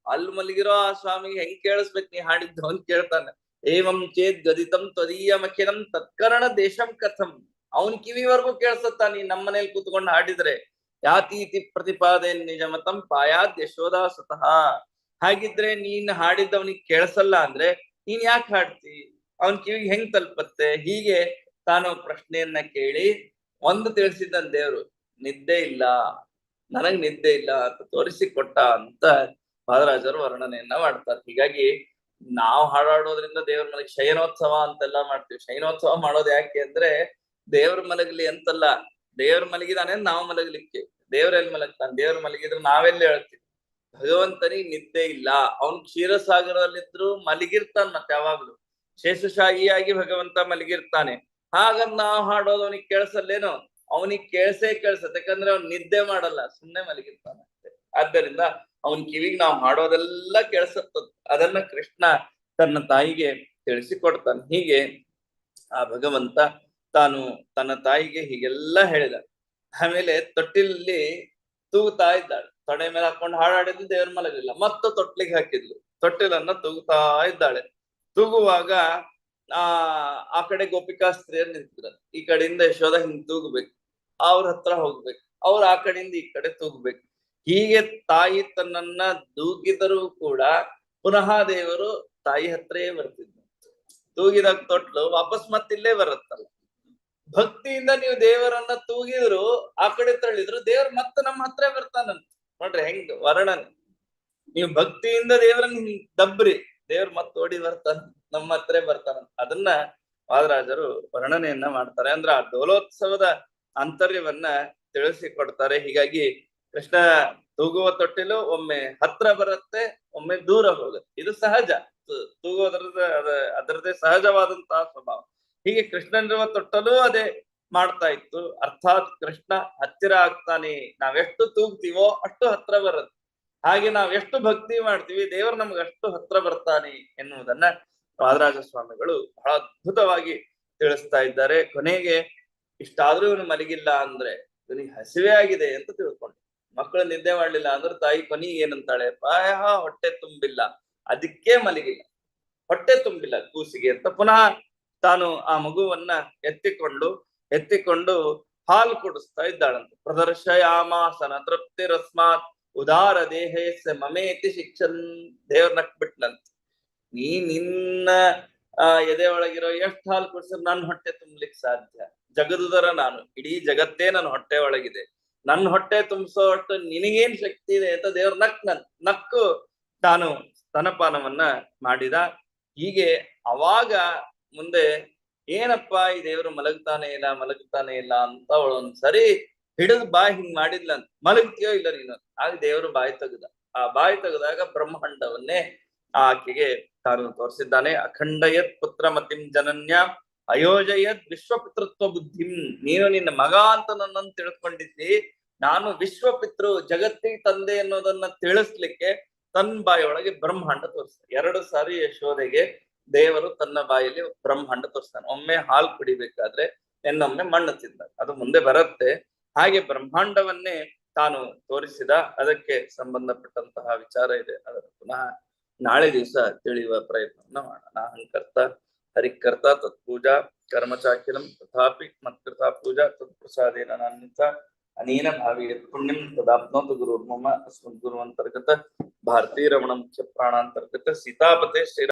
ಅಲ್ಲಿ ಮಲಗಿರೋ ಆ ಸ್ವಾಮಿಗೆ ಹೆಂಗ್ ಕೇಳಿಸ್ಬೇಕು ನೀ ಹಾಡಿದ್ದು ಅಂತ ಕೇಳ್ತಾನೆ. ಏವಂ ಚೇತ್ ಗದಿತಂ ತ್ವದೀಯ ಮಖಿನಂ ತತ್ಕರಣ ದೇಶಂ ಕಥಂ. ಅವನ್ ಕಿವಿವರೆಗೂ ಕೇಳ್ಸತ್ತ ನೀನ್ ನಮ್ಮ ಮನೇಲಿ ಕೂತ್ಕೊಂಡು ಹಾಡಿದ್ರೆ. ಯಾತೀತಿ ಪ್ರತಿಪಾದೆ ನಿಜ ಮತಂ ಪಾಯಾದ್ ಯಶೋದಾ ಸುತಃ. ಹಾಗಿದ್ರೆ ನೀನ್ ಹಾಡಿದ್ದವನಿಗೆ ಕೇಳಿಸಲ್ಲ ಅಂದ್ರೆ ನೀನ್ ಯಾಕೆ ಹಾಡ್ತಿ, ಅವನ್ ಕಿವಿಗೆ ಹೆಂಗ್ ತಲುಪತ್ತೆ? ಹೀಗೆ ತಾನು ಪ್ರಶ್ನೆಯನ್ನ ಕೇಳಿ ಒಂದು ತಿಳಿಸಿದ್ದ ದೇವ್ರು, ನಿದ್ದೆ ಇಲ್ಲ, ನನಗ್ ನಿದ್ದೆ ಇಲ್ಲ ಅಂತ ತೋರಿಸಿಕೊಟ್ಟ ಅಂತ ಮಹಾರಾಜರು ವರ್ಣನೆಯನ್ನ ಮಾಡ್ತಾರೆ. ಹೀಗಾಗಿ ನಾವು ಹಾಡಾಡೋದ್ರಿಂದ ದೇವ್ರ ಮನೆಗೆ ಶಯನೋತ್ಸವ ಅಂತೆಲ್ಲ ಮಾಡ್ತೀವಿ. ಶಯನೋತ್ಸವ ಮಾಡೋದು ಯಾಕೆ ಅಂದ್ರೆ ದೇವ್ರ ಮಲಗಲಿ ಅಂತಲ್ಲ, ದೇವ್ರ ಮಲಗಿದಾನೆ ನಾವು ಮಲಗಲಿಕ್ಕೆ. ದೇವ್ರೆಲ್ಲಿ ಮಲಗ್ತಾನೆ? ದೇವ್ರ ಮಲಗಿದ್ರೆ ನಾವೆಲ್ಲಿ ಹೇಳ್ತೀವಿ? ಭಗವಂತನಿಗೆ ನಿದ್ದೆ ಇಲ್ಲ, ಅವನ್ ಕ್ಷೀರಸಾಗರದಲ್ಲಿದ್ರು ಮಲಗಿರ್ತಾನ. ಮತ್ತೆ ಯಾವಾಗ್ಲೂ ಶೇಷಶಾಹಿಯಾಗಿ ಭಗವಂತ ಮಲಗಿರ್ತಾನೆ. ಹಾಗಂದ್ ನಾವು ಹಾಡೋದು ಅವನಿಗೆ ಕೇಳಿಸಲ್ಲೇನೋ? ಅವನಿಗೆ ಕೇಳ್ಸತ್ತೆ, ಯಾಕಂದ್ರೆ ಅವ್ನ್ ನಿದ್ದೆ ಮಾಡಲ್ಲ, ಸುಮ್ನೆ ಮಲಗಿರ್ತಾನೆ. ಆದ್ದರಿಂದ ಅವನ್ ಕಿವಿಗೆ ನಾವು ಹಾಡೋದೆಲ್ಲ ಕೇಳಿಸತ್ತದ. ಅದನ್ನ ಕೃಷ್ಣ ತನ್ನ ತಾಯಿಗೆ ತಿಳಿಸಿಕೊಡ್ತಾನೆ. ಹೀಗೆ ಆ ಭಗವಂತ ತಾನು ತನ್ನ ತಾಯಿಗೆ ಹೀಗೆಲ್ಲ ಹೇಳಿದ. ಆಮೇಲೆ ತೊಟ್ಟಿಲಲ್ಲಿ ತೂಗುತ್ತಾ ಇದ್ದಾಳೆ, ತೊಡೆ ಮೇಲೆ ಹಾಕೊಂಡು ಹಾಡಾಡಿದ್ದು ದೇವ್ರ ಮಲಗಿಲ್ಲ. ಮತ್ತು ತೊಟ್ಲಿಗೆ ಹಾಕಿದ್ಲು, ತೊಟ್ಟಿಲನ್ನ ತೂಗುತ್ತಾ ಇದ್ದಾಳೆ. ತೂಗುವಾಗ ಆ ಕಡೆ ಗೋಪಿಕಾ ಸ್ತ್ರೀಯರು ನಿಂತಿದ್ರು. ಈ ಕಡೆಯಿಂದ ಯಶೋಧ ಹಿಂಗ್ ತೂಗ್ಬೇಕು, ಅವ್ರ ಹತ್ರ ಹೋಗ್ಬೇಕು, ಅವ್ರು ಆ ಕಡೆಯಿಂದ ಈ ಕಡೆ ತೂಗ್ಬೇಕು. ಹೀಗೆ ತಾಯಿ ತನ್ನನ್ನ ದೂಗಿದರೂ ಕೂಡ ಪುನಃ ದೇವರು ತಾಯಿ ಹತ್ರೇ ಬರ್ತಿದ್ರು. ತೂಗಿದಾಗ ತೊಟ್ಲು ವಾಪಸ್ ಮತ್ತಿಲ್ಲೇ ಬರುತ್ತಲ್ಲ. ಭಕ್ತಿಯಿಂದ ನೀವು ದೇವರನ್ನ ತೂಗಿದ್ರು, ಆ ಕಡೆ ತಳ್ಳಿದ್ರು, ದೇವ್ರ ಮತ್ತೆ ನಮ್ಮ ಹತ್ರ ಬರ್ತಾನಂತ. ನೋಡ್ರಿ ಹೆಂಗ್ ವರ್ಣನೆ. ನೀವು ಭಕ್ತಿಯಿಂದ ದೇವರನ್ನ ದಬ್ರಿ, ದೇವ್ರ ಮತ್ ಓಡಿ ಬರ್ತಾನ, ನಮ್ಮ ಹತ್ರ ಬರ್ತಾನಂತ. ಅದನ್ನ ವಾದರಾಜರು ವರ್ಣನೆಯನ್ನ ಮಾಡ್ತಾರೆ. ಅಂದ್ರೆ ಆ ಡೋಲೋತ್ಸವದ ಆಂತರ್ಯವನ್ನ ತಿಳಿಸಿಕೊಡ್ತಾರೆ. ಹೀಗಾಗಿ ಕೃಷ್ಣ ತೂಗುವ ತೊಟ್ಟಿಲು ಒಮ್ಮೆ ಹತ್ರ ಬರುತ್ತೆ, ಒಮ್ಮೆ ದೂರ ಹೋಗುತ್ತೆ. ಇದು ಸಹಜ, ತೂಗೋದ್ರದ ಅದರದೇ ಸಹಜವಾದಂತಹ ಸ್ವಭಾವ. ಹೀಗೆ ಕೃಷ್ಣನಿರುವ ತೊಟ್ಟಲು ಅದೇ ಮಾಡ್ತಾ ಇತ್ತು. ಅರ್ಥಾತ್ ಕೃಷ್ಣ ಹತ್ತಿರ ಆಗ್ತಾನೆ, ನಾವೆಷ್ಟು ತೂಗ್ತೀವೋ ಅಷ್ಟು ಹತ್ರ ಬರುತ್ತೆ. ಹಾಗೆ ನಾವೆಷ್ಟು ಭಕ್ತಿ ಮಾಡ್ತೀವಿ, ದೇವರು ನಮ್ಗೆ ಅಷ್ಟು ಹತ್ರ ಬರ್ತಾನೆ ಎನ್ನುವುದನ್ನ ವಾದರಾಜ ಸ್ವಾಮಿಗಳು ಬಹಳ ಅದ್ಭುತವಾಗಿ ತಿಳಿಸ್ತಾ ಇದ್ದಾರೆ. ಕೊನೆಗೆ ಇಷ್ಟಾದ್ರೂ ಇವನು ಮಲಗಿಲ್ಲ ಅಂದ್ರೆ ಇವನಿಗೆ ಹಸಿವೆ ಆಗಿದೆ ಅಂತ ತಿಳ್ಕೊಂಡು, ಮಕ್ಕಳು ನಿದ್ದೆ ಮಾಡ್ಲಿಲ್ಲ ಅಂದ್ರೆ ತಾಯಿ ಕೊನೆಗೆ ಏನಂತಾಳೆ? ಪ್ರಾಯ ಹೊಟ್ಟೆ ತುಂಬಿಲ್ಲ, ಅದಕ್ಕೆ ಮಲಗಿಲ್ಲ, ಹೊಟ್ಟೆ ತುಂಬಿಲ್ಲ ಕೂಸಿಗೆ ಅಂತ ಪುನಃ ತಾನು ಆ ಮಗುವನ್ನ ಎತ್ತಿಕೊಂಡು ಹಾಲು ಕುಡಿಸ್ತಾ ಇದ್ದಾಳಂತ. ಪ್ರದರ್ಶಯಾಮಾಸನ ತೃಪ್ತಿರಸ್ಮಾತ್ ಉದಾರ ದೇಹೇಸ ಮಮೇತಿ ಶಿಕ್ಷನ್. ದೇವ್ರ ನಕ್ಬಿಟ್ನಂತ, ನಿನ್ನ ಎದೆ ಒಳಗಿರೋ ಎಷ್ಟು ಹಾಲು ಕುಡಿಸಿದ್ರು ನನ್ನ ಹೊಟ್ಟೆ ತುಂಬಲಿಕ್ಕೆ ಸಾಧ್ಯ? ಜಗದುದರ ನಾನು, ಇಡೀ ಜಗತ್ತೇ ನನ್ನ ಹೊಟ್ಟೆ ಒಳಗಿದೆ, ನನ್ನ ಹೊಟ್ಟೆ ತುಂಬಿಸೋ ಅಷ್ಟು ನಿನಗೇನ್ ಶಕ್ತಿ ಇದೆ ಅಂತ ದೇವ್ರ ನಕ್ಕು ತಾನು ಸ್ತನಪಾನವನ್ನ ಮಾಡಿದ. ಹೀಗೆ ಅವಾಗ ಮುಂದೆ ಏನಪ್ಪಾ ಈ ದೇವರು ಮಲಗ್ತಾನೆ ಇಲ್ಲ ಅಂತ ಅವಳೊಂದ್ಸರಿ ಹಿಡಿದು ಹಿಂಗ್ ಮಾಡಿದ್ಲಂತ. ಮಲಗ್ತೀಯೋ ಇಲ್ಲ ನೀನು? ಆಗ ದೇವರು ಬಾಯಿ ತೆಗೆದ. ಆ ಬಾಯಿ ತೆಗೆದಾಗ ಬ್ರಹ್ಮಾಂಡವನ್ನೇ ಆಕೆಗೆ ತಾನು ತೋರಿಸಿದ್ದಾನೆ. ಅಖಂಡಯತ್ ಪುತ್ರ ಮತಿಂ ಜನನ್ಯ ಅಯೋಜಯದ್ ವಿಶ್ವಪಿತೃತ್ವ ಬುದ್ಧಿಂ. ನೀನು ನಿನ್ನ ಮಗ ಅಂತ ನನ್ನನ್ನು ತಿಳ್ಕೊಂಡಿದ್ದಿ, ನಾನು ವಿಶ್ವಪಿತೃ, ಜಗತ್ತಿಗೆ ತಂದೆ ಅನ್ನೋದನ್ನ ತಿಳಿಸ್ಲಿಕ್ಕೆ ತನ್ನ ಬಾಯಿಯೊಳಗೆ ಬ್ರಹ್ಮಾಂಡ ತೋರಿಸ್ತಾನೆ. 2 ಸಾರಿ ಯಶೋದೆಗೆ ದೇವರು ತನ್ನ ಬಾಯಲ್ಲಿ ಬ್ರಹ್ಮಾಂಡ ತೋರಿಸ್ತಾನೆ. ಒಮ್ಮೆ ಹಾಲು ಕುಡಿಬೇಕಾದ್ರೆ, ಇನ್ನೊಮ್ಮೆ ಮಣ್ಣು ತಿಂದ, ಅದು ಮುಂದೆ ಬರುತ್ತೆ. ಹಾಗೆ ಬ್ರಹ್ಮಾಂಡವನ್ನೇ ತಾನು ತೋರಿಸಿದ. ಅದಕ್ಕೆ ಸಂಬಂಧಪಟ್ಟಂತಹ ವಿಚಾರ ಇದೆ, ಅದರ ಪುನಃ ನಾಳೆ ದಿವಸ ತಿಳಿಯುವ ಪ್ರಯತ್ನವನ್ನ ಮಾಡೋಣ. ಅಹಂಕರ್ತ ಹರಿಕರ್ತ ತತ್ಪೂಜಾ ಕರ್ಮಚಾಕಿಲಂ ತಥಾಪಿ ಮತ್ಕೃತಾ ಪೂಜಾ ತತ್ಪ್ರಸಾದೇನ ನಾನ್ಯತ ಅನೇನ ಭಾವಿ ಪುಣ್ಯಂ ತದಾಪ್ನೋತು ಗುರುರ್ಮಮ ಅಸ್ಮದ್ ಗುರುವಂತರ್ಗತ ಭಾರತೀ ರಮಣ ಮುಖ್ಯ ಪ್ರಾಣಾಂತರ್ಗತ ಸೀತಾಪತೆ ಶ್ರೀ